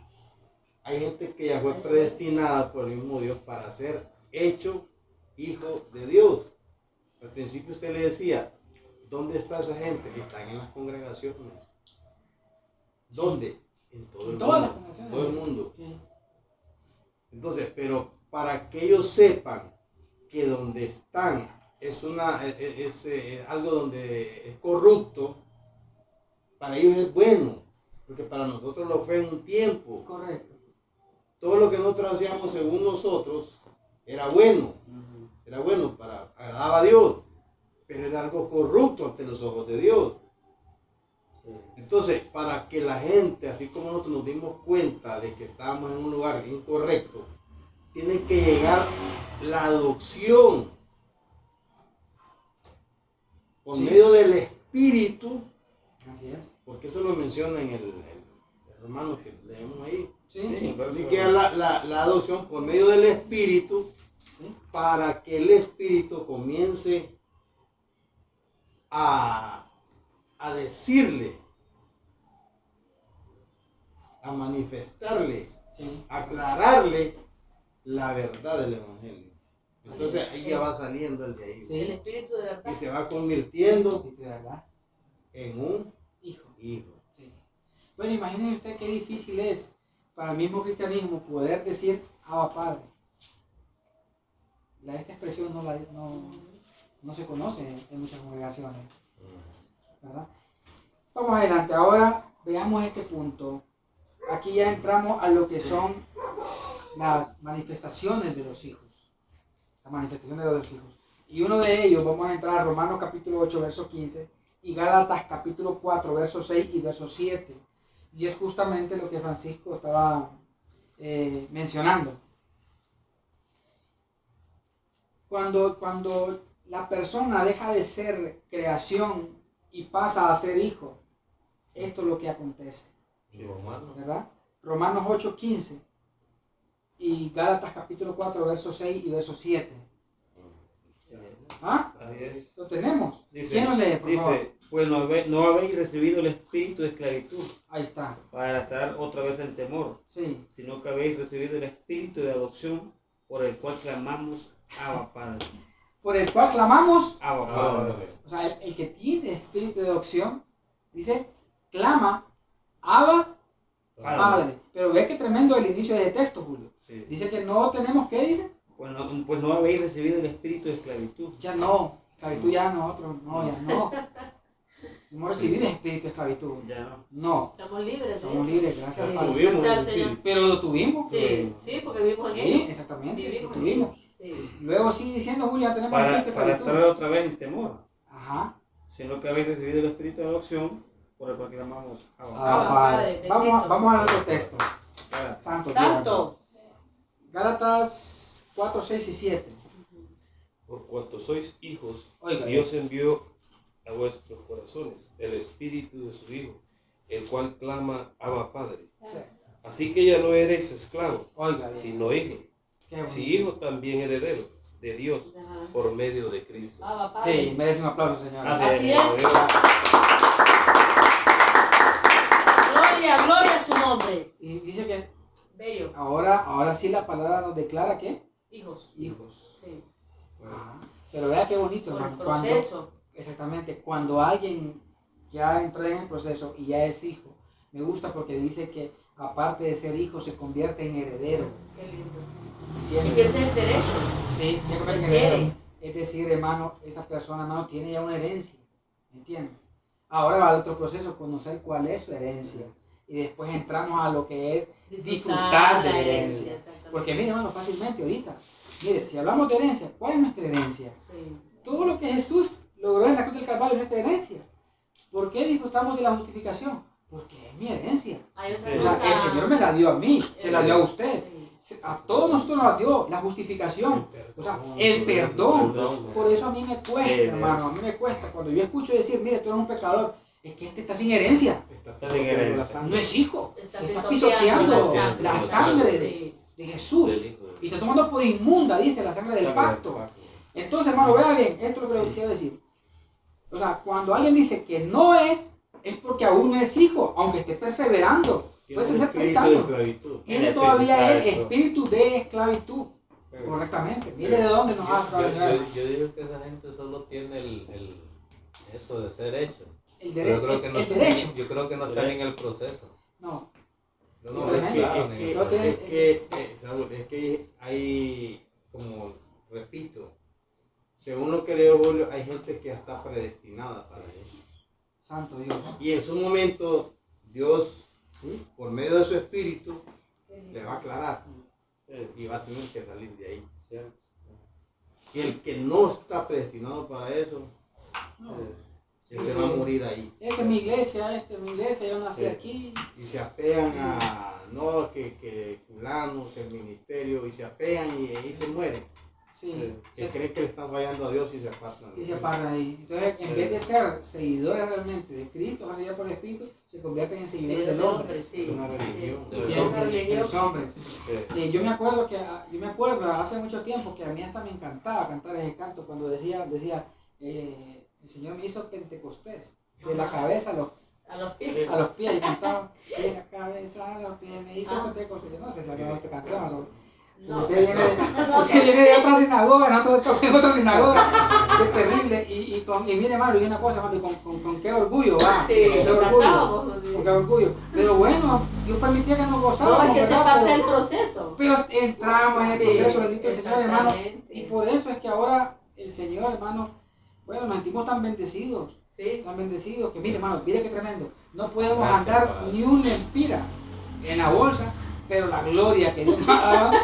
Hay gente que ya fue predestinada por el mismo Dios para ser hecho hijo de Dios. Al principio usted le decía, ¿dónde está esa gente? Están en las congregaciones. ¿Dónde? En todo el Todas las mundo. En congregaciones. todo el mundo. Sí. Entonces, pero para que ellos sepan que donde están es algo donde es corrupto, para ellos es bueno, porque para nosotros lo fue en un tiempo. Correcto. Todo lo que nosotros hacíamos según nosotros era bueno, para agradar a Dios, pero era algo corrupto ante los ojos de Dios. Entonces, para que la gente, así como nosotros nos dimos cuenta de que estábamos en un lugar incorrecto, tiene que llegar la adopción por medio del Espíritu, Así es. porque eso lo menciona en el Romano que leemos ahí. Sí. Tiene que llegar la adopción por medio del Espíritu, para que el Espíritu comience a decirle, a manifestarle, Sí. a aclararle la verdad del Evangelio. Entonces ahí ya va saliendo el de ahí. Sí. El espíritu de verdad. Y se va convirtiendo Sí, de verdad. en un Hijo. hijo. Sí. Bueno, imagínese usted qué difícil es para el mismo cristianismo poder decir Abba Padre. Esta expresión no se conoce en muchas congregaciones, ¿verdad? Vamos adelante, ahora veamos este punto. Aquí ya entramos a lo que son las manifestaciones de los hijos. Las manifestaciones de los hijos. Y uno de ellos, vamos a entrar a Romanos capítulo 8, verso 15, y Gálatas capítulo 4, verso 6 y verso 7. Y es justamente lo que Francisco estaba mencionando. Cuando la persona deja de ser creación y pasa a ser hijo, esto es lo que acontece, ¿verdad? Romanos 8, 15 y Gálatas capítulo 4, verso 6 y verso 7. ¿Ah? Así es. Lo tenemos. Dice, ¿Quién lo lee, por favor? dice, pues no habéis recibido el espíritu de esclavitud Ahí está. para estar otra vez en temor, Sí. sino que habéis recibido el espíritu de adopción por el cual clamamos Abba Padre. Por el cual clamamos, Abba Padre. o sea, el que tiene espíritu de adopción, dice, clama, Abba Padre. Pero ve que tremendo el inicio de ese texto, Julio. Sí. Dice que no tenemos, ¿qué dice? Pues no habéis recibido el espíritu de esclavitud. Ya no. Esclavitud ya nosotros, no, ya no. No hemos recibido espíritu de esclavitud. Ya no. No. Estamos libres de Somos eso. libres, gracias Sí, al Padre. Tuvimos gracias al el Señor. espíritu. Pero lo tuvimos. Sí, porque vivimos en Sí, ello. exactamente. Lo Vivimos en tuvimos. ello. Sí. Luego sigue diciendo, Julio, ya tenemos Para espíritu de estar esclavitud. otra vez en temor, Ajá. sino que habéis recibido el espíritu de adopción por el cual clamamos Abba Ah, Padre, Padre. bendito. Vamos al otro texto. Padre. Santo. Santo. Gálatas 4, 6 y 7. Por cuanto sois hijos, Oiga. Dios envió a vuestros corazones el espíritu de su Hijo, el cual clama Abba Padre. Sí. Así que ya no eres esclavo, Oiga, bien. sino hijo. Qué bonito. Si hijo, también heredero de Dios Ajá. por medio de Cristo. Abba Padre. Sí, merece un aplauso, señora. Así es. Gloria, gloria a su nombre. Y dice que Bello. ahora sí la palabra nos declara que Hijos. hijos. Sí. Ajá. Pero vea qué bonito, Por el hermano. proceso. Exactamente, cuando alguien ya entra en el proceso y ya es hijo, me gusta porque dice que aparte de ser hijo se convierte en heredero. Qué lindo. ¿Entiendes? Y que es el derecho. Sí, se convierte en Quiere. heredero. Es decir, hermano, esa persona, hermano, tiene ya una herencia. ¿Me entiendes? Ahora va al otro proceso, conocer cuál es su herencia. Y después entramos a lo que es disfrutar de la herencia. exactamente. Porque mire, hermano, fácilmente ahorita. Mire, si hablamos de herencia, ¿cuál es nuestra herencia? Sí. Todo lo que Jesús logró en la cruz del Calvario es nuestra herencia. ¿Por qué disfrutamos de la justificación? Porque es mi herencia. Hay otra O cosa. sea, el Señor me la dio a mí, se la dio a usted. Sí. A todos nosotros nos la dio la justificación. O sea, el perdón. Por eso a mí me cuesta, hermano, a mí me cuesta. Cuando yo escucho decir, mire, tú eres un pecador, es que este está sin herencia. Está sin herencia. la sangre. No es hijo. Está Está pisoteando pisoteando la sangre Sí. de Jesús. Del Hijo de Y está tomando por inmunda, dice, la sangre del pacto. Entonces, hermano, vea bien, esto es lo que quiero decir. O sea, cuando alguien dice que no es porque aún no es hijo, aunque esté perseverando. Puede Tiene tener espíritu 30 de años. esclavitud. Tiene todavía el Exacto. espíritu de esclavitud. Correctamente. Mire de dónde nos ha sacado el Señor. Yo digo que esa gente solo tiene eso de ser hecho. El Pero yo creo derecho. que no El están- derecho. Yo creo que no están en el proceso. No. No, Tremendo. Saúl, es que hay, como repito, según lo que leo Julio, hay gente que está predestinada para eso. Santo Dios. Y en su momento, Dios, por medio de su espíritu, le va a aclarar y va a tener que salir de ahí. Y el que no está predestinado para eso, él se va a morir ahí. Es que mi iglesia, yo nací aquí. Y se apegan a, no, que fulano, que el ministerio, y se apegan y ahí se mueren. Sí. Que creen que le están fallando a Dios y se apartan. Y se apartan ahí. Entonces, en vez de ser seguidores realmente de Cristo, así ya por el Espíritu, se convierten en seguidores del hombre. Sí. Una religión. De los hombres. Yo me acuerdo hace mucho tiempo que a mí hasta me encantaba cantar ese canto cuando decía el Señor me hizo Pentecostés, de la cabeza A los pies. a los pies, y cantaba de la cabeza a los pies, me hizo Pentecostés. No sé si alguna vez te cantaba. No. Usted viene de otra sinagoga, nosotros en otra sinagoga, es terrible, y mire hermano, y una cosa hermano, y con qué orgullo, va, Sí, con qué orgullo, con qué orgullo, pero bueno, Dios permitía que nos gozábamos, No, es que sea ¿verdad? parte del proceso. Pero entramos en el Sí, proceso, bendito el Señor hermano, exactamente. y por eso es que ahora el Señor hermano, bueno, nos sentimos tan bendecidos, Sí. que mire hermano, mire qué tremendo, no podemos Gracias, andar Padre. ni un lempira en la bolsa, pero la gloria que Dios nos ha dado, ¿me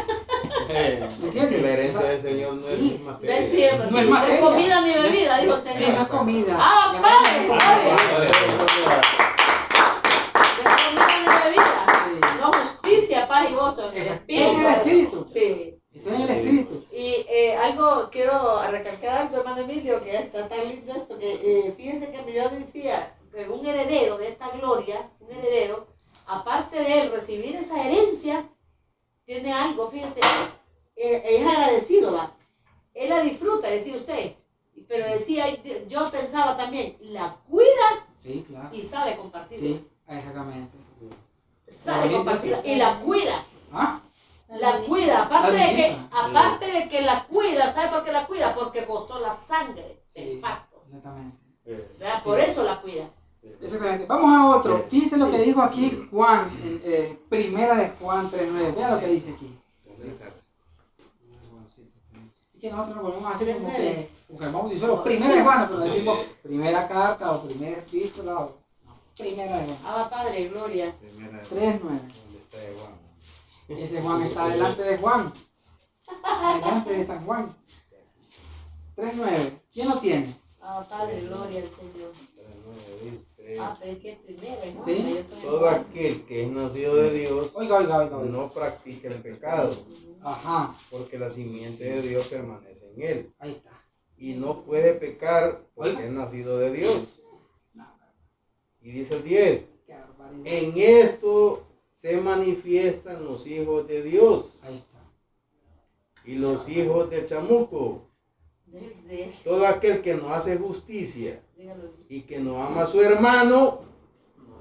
Porque entiendes? la herencia O sea, del Señor no sí. es materia. De siempre. No es materia. comida ni bebida, dijo el Sí, Señor. no es comida. Ah, Ya padre, no es padre. comida. De comida ni bebida. Sí. No justicia, paz y gozo en el Estoy en el Espíritu. Espíritu. Sí. Estoy en el Espíritu. Y algo, quiero recalcar algo, hermano Emilio, que está tan lindo esto, que fíjense que yo decía que un heredero de esta gloria, un heredero, aparte de él recibir esa herencia, tiene algo, fíjense, es agradecido, va. Él la disfruta, decía usted, pero decía, yo pensaba también, la cuida Sí, claro. y sabe compartirla. Sí, exactamente. Sabe compartirla y la cuida. ¿Ah? La cuida, aparte La de que, limita. aparte de que la cuida, ¿sabe por qué la cuida? Porque costó la sangre del Sí, pacto, exactamente. ¿verdad? Por eso la cuida. Exactamente. Vamos a otro. Fíjense lo que dijo aquí Juan, primera de Juan 3:9. Vean lo que dice aquí. Y que nosotros nos volvemos a hacer como que vamos a decir solo primera de Juan, pero decimos primera carta o primera epístola o primera de Juan. Abba Padre, gloria. 3:9. Ese Juan está delante de Juan. Delante de San Juan. 3:9. ¿Quién lo tiene? Abba Padre, gloria al Señor. Ah, pero es que es primero, ¿no? Sí. Yo estoy en Todo Juan. aquel que es nacido de Dios Oiga. no practica el pecado, Ajá. porque la simiente de Dios permanece en él. Ahí está. Y no puede pecar porque Oiga. es nacido de Dios. Y dice el 10, Qué barbaridad. en esto se manifiestan los hijos de Dios Ahí está. y los hijos del chamuco. Desde, Todo aquel que no hace justicia dígalo. y que no ama a su hermano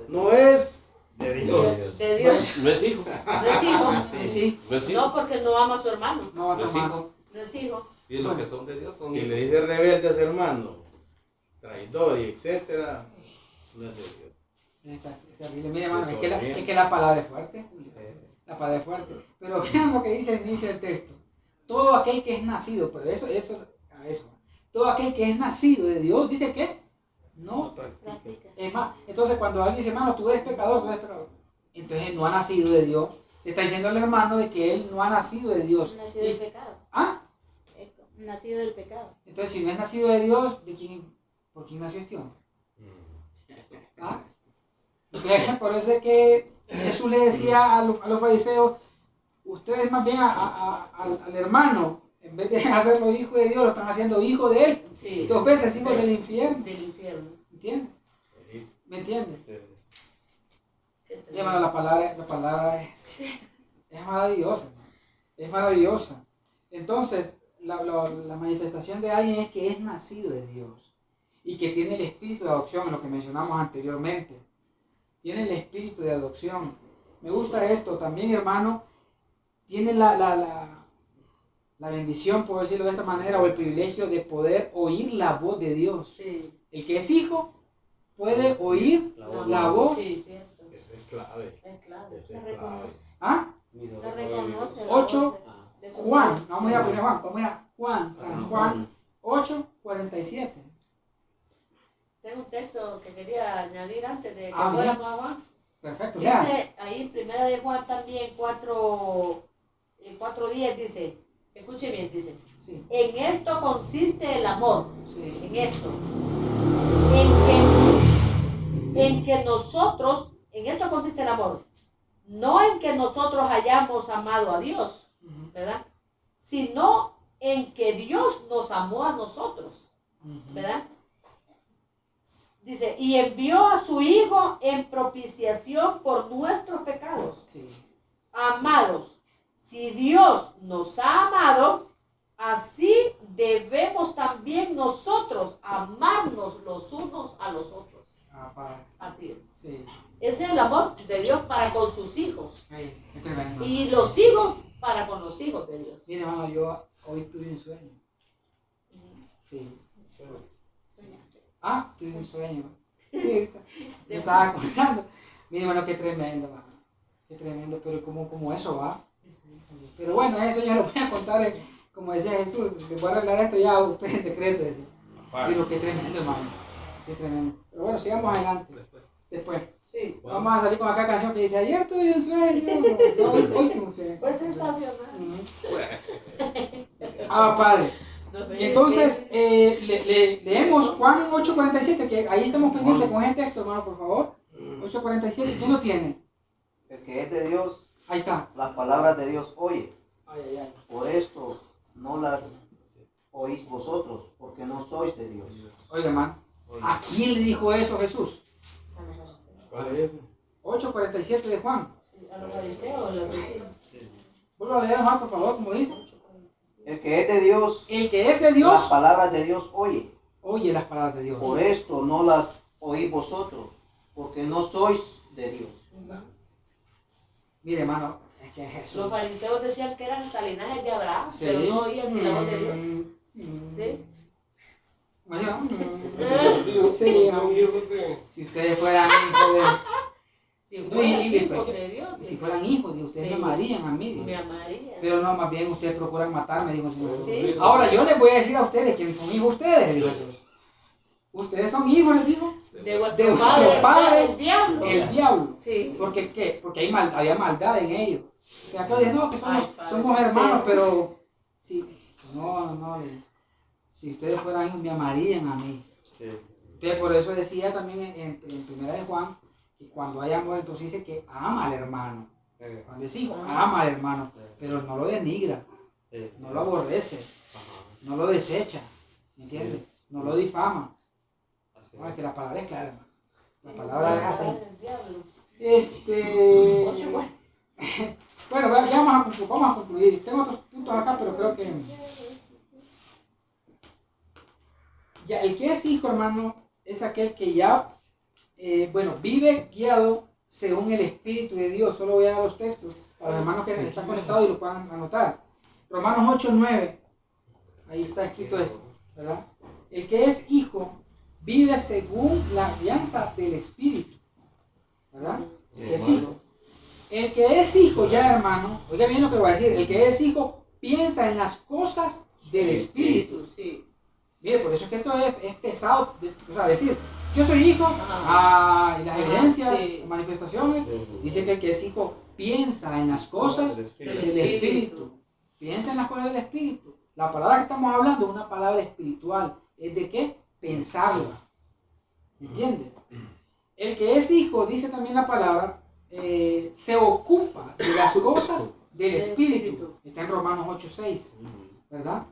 no es De Dios. De Dios. No es hijo. No es hijo. Sí. No es hijo. No, porque no ama a su hermano. No va a No es tomar. hijo. No es hijo. Y los que son de Dios son Si hijos. le dice rebelde a su hermano, traidor y etcétera, no es de Dios. Está terrible. Mire, hermano, es que la palabra es fuerte. La palabra es fuerte. Pero vean lo que dice el inicio del texto. Todo aquel que es nacido, pero eso. Todo aquel que es nacido de Dios, dice que no. Practica. Es más, entonces cuando alguien dice, hermano, tú eres pecador, entonces él no ha nacido de Dios. Le está diciendo al hermano de que él no ha nacido de Dios. Nacido del pecado. ¿Ah? Nacido del pecado. Entonces, si no es nacido de Dios, ¿por quién nació este hombre? ¿Ah? Por eso es que Jesús le decía a los fariseos, ustedes más bien al hermano, en vez de hacerlo hijo de Dios, lo están haciendo hijo de él. Sí. 2 veces hijo del infierno. Del infierno. ¿Entiendes? ¿Me entiendes? Qué Y, hermano, la palabra es maravillosa. Hermano. Es maravillosa. Entonces, la manifestación de alguien es que es nacido de Dios y que tiene el espíritu de adopción, lo que mencionamos anteriormente. Tiene el espíritu de adopción. Me gusta esto también, hermano. Tiene la bendición, puedo decirlo de esta manera, o el privilegio de poder oír la voz de Dios. Sí. El que es hijo puede oír la voz Sí, cierto. Eso es clave. Es clave. Eso La es clave. reconoce. ¿Ah? La reconoce. la 8, voz de su Juan, padre. vamos a ir a poner Juan, vamos a ir a Juan, San Juan 8:47. Tengo un texto que quería añadir antes de que Ah, fuéramos bien. a Juan. Perfecto, ya. Dice ahí en primera de Juan también 4:10 dice, escuche bien, dice, Sí, en esto consiste el amor, sí. en esto, en esto consiste el amor, no en que nosotros hayamos amado a Dios, Ujú, ¿verdad? Sino en que Dios nos amó a nosotros, ujú. ¿verdad? Dice, y envió a su Hijo en propiciación por nuestros pecados. Sí. Amados, si Dios nos ha amado, así debemos también nosotros amarnos los unos a los otros. Ah, padre. Así es. Sí. Ese es el amor de Dios para con sus hijos. Ay, qué tremendo. Y los hijos para con los hijos de Dios. Mire, hermano, yo hoy tuve un sueño. Sí. Ah, tuve un sueño. Sí, me estaba contando. Mire, hermano, qué tremendo, hermano. Qué tremendo, pero como eso va. Pero bueno, eso ya lo voy a contar, como decía Jesús. Les voy a arreglar esto ya a ustedes en secreto. Decía. Pero qué tremendo, hermano. Qué tremendo. Pero bueno, sigamos adelante. Después. Sí. Vamos a salir con acá canción que dice, ayer tuve un sueño. No, hoy tuve un sueño. Fue sensacional. Ujú. Ah, padre. Entonces, leemos Juan 8:47, que ahí estamos pendientes con este texto, hermano, por favor. 8:47, ¿quién lo tiene? El que es de Dios, Ahí está. las palabras de Dios oye. Ay, ay, ay. Por esto no las oís vosotros, porque no sois de Dios. Oiga, hermano, ¿a quién le dijo eso Jesús? ¿Cuál es ese? 8:47 de Juan. A los fariseos, a los vecinos. Vuelvo a leer, hermano, por favor, como dice. El que es de Dios, El que es de las Dios, palabras de Dios oye. oye las palabras de Dios. Por esto no las oís vosotros, porque no sois de Dios. Mire, hermano, es que Jesús. Los fariseos decían que eran hasta linajes de Abraham, Sí. pero no oían la voz de Dios. ¿Sí? Sí, si ustedes fueran hijos de... Si No, fueran y- hijos de Dios, Y si fueran hijos de ustedes, Sí. me amarían a mí. dice. me amaría. Pero no, más bien ustedes procuran matarme, dijo el Señor. Sí. Ahora yo les voy a decir a ustedes quiénes son hijos ustedes, dijo Jesús. Ustedes son hijos, les digo, De vuestro de vuestro padre, padre, el diablo. el diablo. Sí. ¿Porque qué? Porque había maldad en ellos. O sea, que dicen, no, que somos, Ay, padre. somos hermanos, pero sí, no, les dice. Si ustedes fueran hijos, me amarían a mí. Entonces, por eso decía también en primera de Juan, que cuando hay amor, entonces dice que ama al hermano. Cuando es hijo, ama al hermano, pero no lo denigra, no lo aborrece, no lo desecha, ¿me entiendes? No lo difama. No, es que la palabra es clara, hermano. La palabra es así. El diablo. Bueno, ya vamos a concluir. Tengo otros puntos acá, pero creo que ya el que es hijo, hermano, es aquel que ya, vive guiado según el Espíritu de Dios. Solo voy a dar los textos para los hermanos que están conectados y lo puedan anotar. Romanos 8:9. Ahí está escrito esto, ¿verdad? El que es hijo vive según la guianza del Espíritu, ¿verdad? El que es hijo. El que es hijo ya, hermano, oiga bien lo que le voy a decir, el que es hijo piensa en las cosas del Espíritu. Sí. Mire, por eso es que esto es pesado, decir, yo soy hijo, y las evidencias, sí. las manifestaciones, dice que el que es hijo piensa en las cosas del Espíritu. Piensa en las cosas del Espíritu. La palabra que estamos hablando es una palabra espiritual. ¿Es de qué? Pensarla. ¿Entiendes? El que es hijo, dice también la palabra, se ocupa de las cosas del Espíritu. Está en Romanos 8:6, ¿verdad?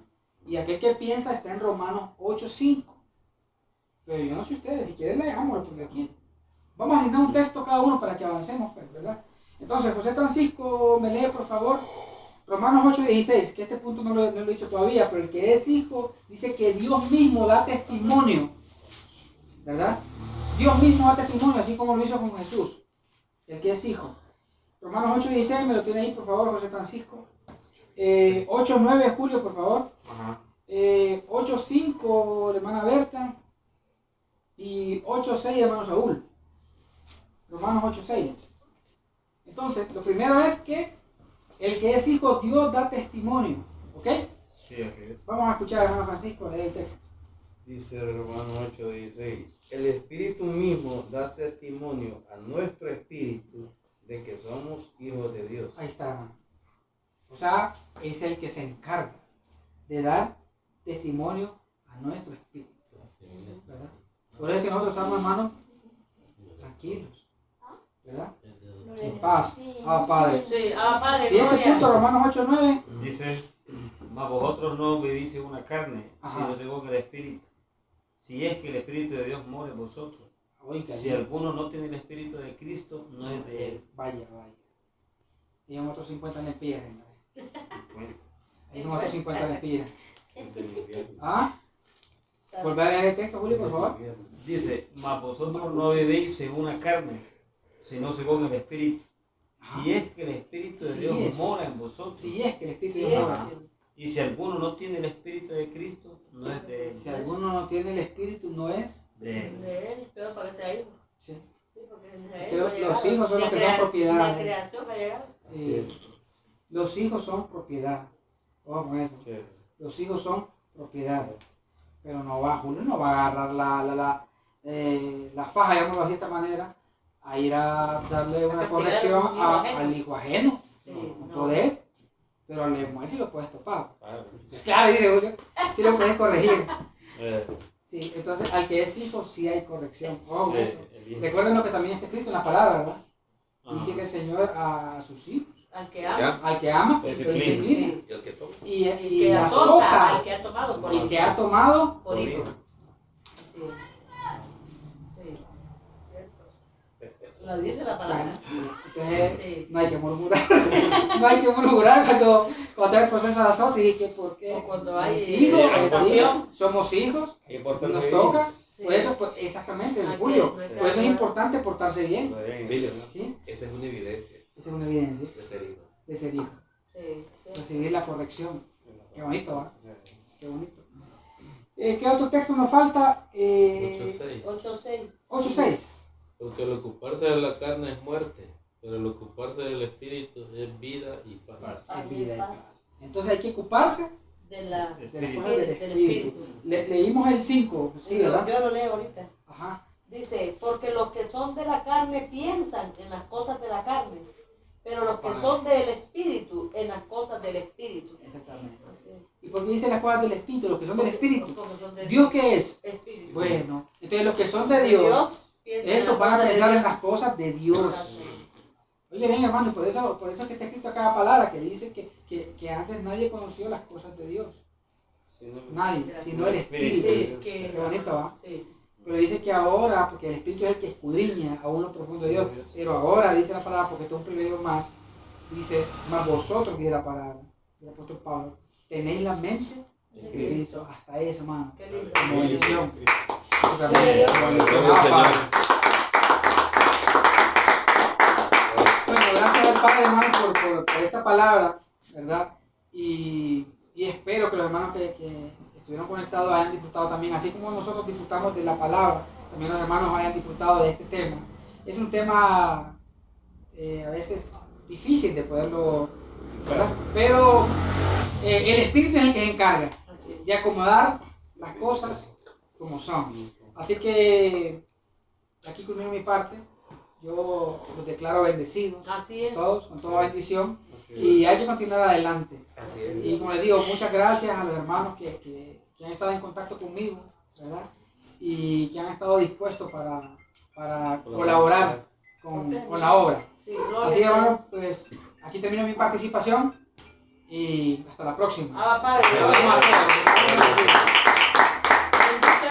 Y aquel que piensa está en Romanos 8:5. Pero yo no sé ustedes, si quieren leámoslo, porque aquí vamos a asignar un texto cada uno para que avancemos, pues, ¿verdad? Entonces, José Francisco, me lee por favor Romanos 8:16, que este punto no lo he dicho todavía, pero el que es hijo dice que Dios mismo da testimonio, ¿verdad? Dios mismo da testimonio, así como lo hizo con Jesús, el que es hijo. Romanos 8:16, me lo tiene ahí por favor, José Francisco. 8:9, Julio, por favor. 8:5, hermana Berta. Y 8:6, hermano Saúl. Romanos 8:6. Entonces, lo primero es que el que es hijo, Dios da testimonio. ¿Ok? Sí, así Vamos a escuchar al hermano Francisco leer el texto. Dice Romanos 8:16, el Espíritu mismo da testimonio a nuestro espíritu de que somos hijos de Dios. Ahí está, hermano. O sea, es el que se encarga de dar testimonio a nuestro espíritu. ¿Verdad? Por eso es que nosotros estamos, hermanos, tranquilos. ¿Verdad? En paz. Padre. Sí, Padre, Siguiente gloria. punto, Romanos 8:9. Dice, mas vosotros no vivís según la carne, Ajá. sino según el Espíritu. Si es que el Espíritu de Dios mora en vosotros. Oiga, Si alguno no tiene el Espíritu de Cristo, no es de él. vaya. Y en otros 50 lempiras, señores. En otros 50 lempiras. ¿Ah? Volver a leer el texto, Julio, por favor. Dice, mas vosotros no vivís según la carne, sino según el Espíritu. Si es que el Espíritu de Sí Dios es. mora en vosotros. Si es que el Espíritu Sí, de Dios es. mora. Y si alguno no tiene el Espíritu de Cristo, no es de él. Si alguno no tiene el Espíritu, no es. De él. De él, pero para que sea hijo. Sí. Sí, porque de él Que no ha llegado. los hijos son los que son propiedad. De creación va a llegar. Sí. Los hijos son propiedad. Ojo con eso. Los hijos son propiedad. Pero no va, Julio no va a agarrar la faja, llamémoslo así de esta manera, a ir a darle una castigar corrección a un hijo ajeno. al hijo ajeno. Sí, No no. podés, pero al mujer sí lo puedes topar. Claro. Claro, dice Julio, sí lo puedes corregir. Eh, Sí, entonces al que es hijo sí hay corrección. Ojo con eso. el hijo. Recuerden lo que también está escrito en la palabra, ¿verdad? Ajá. Dice que el Señor a sus hijos, Al que ama. Ya. al que ama, lo Disciplina. disciplina. Sí. Y el que toma. Y El que azota azota al que ha tomado por el hijo. que ha tomado. Por hijo. Sí. Sí. Cierto. Lo dice la palabra. Entonces, Sí. no hay que murmurar. No hay que murmurar cuando está el proceso de azote y que porque O cuando hay es hijo, exaltación. somos hijos, Hay que portarse nos bien. toca. Sí. Por eso, pues, exactamente, Hay que- Julio. hay que Por eso es hablar. importante portarse bien. Emilio, ¿Sí? esa es una evidencia Esa es una evidencia de ser hijo. de ser hijo. Sí, sí. Recibir la corrección. Qué bonito, ¿va? Qué bonito. ¿Qué otro texto nos falta? 8:6. 8:6. 8:6. Porque el ocuparse de la carne es muerte, pero el ocuparse del espíritu es vida y paz. Es vida y paz. Entonces hay que ocuparse De la, de las Espíritu. cosas del del Espíritu. Espíritu. Leímos el 5, sí, ¿verdad? Yo lo leo ahorita. Ajá. Dice, porque los que son de la carne piensan en las cosas de la carne, pero los que son del Espíritu en las cosas del Espíritu. Exactamente. Así es. ¿Y por qué dice las cosas del Espíritu? Los que son del Espíritu. Porque son del ¿Dios qué es? Espíritu. Bueno, entonces los que son de Dios, piensan en estos las van a cosas de pensar en Dios. las cosas de Dios. Exacto. Oye bien, hermano, por eso es que está escrito acá la palabra que dice que antes nadie conoció las cosas de Dios. Nadie, sino el Espíritu. Sí, que- Qué bonito, ¿va? Sí. Pero dice que ahora, porque el Espíritu es el que escudriña a uno profundo de Dios, pero ahora dice la palabra, porque esto es un privilegio más, dice, más vosotros, dice la palabra, el apóstol Pablo, tenéis la mente de Cristo. Hasta eso, hermano. Qué lindo. Como bendición. Eso Sí, también, Dios. como bendición. Gloria al Señor. Bueno, gracias al Padre, hermano, por esta palabra, ¿verdad? Y espero que los hermanos que estuvieron conectados hayan disfrutado también, así como nosotros disfrutamos de la palabra, también los hermanos hayan disfrutado de este tema. Es un tema a veces difícil de poderlo, ¿verdad? Pero el Espíritu es el que se encarga Así es. de acomodar las cosas como son. Así que aquí culmino mi parte. Yo los declaro bendecidos, Así es. todos, con toda bendición. Y hay que continuar adelante. Así es. Y como les digo, muchas gracias a los hermanos que han estado en contacto conmigo, ¿verdad? Y que han estado dispuestos para colaborar con la obra. Sí, gloria Así que, al Señor. hermano, pues aquí termino mi participación y hasta la próxima. Padre, Vamos a hacer.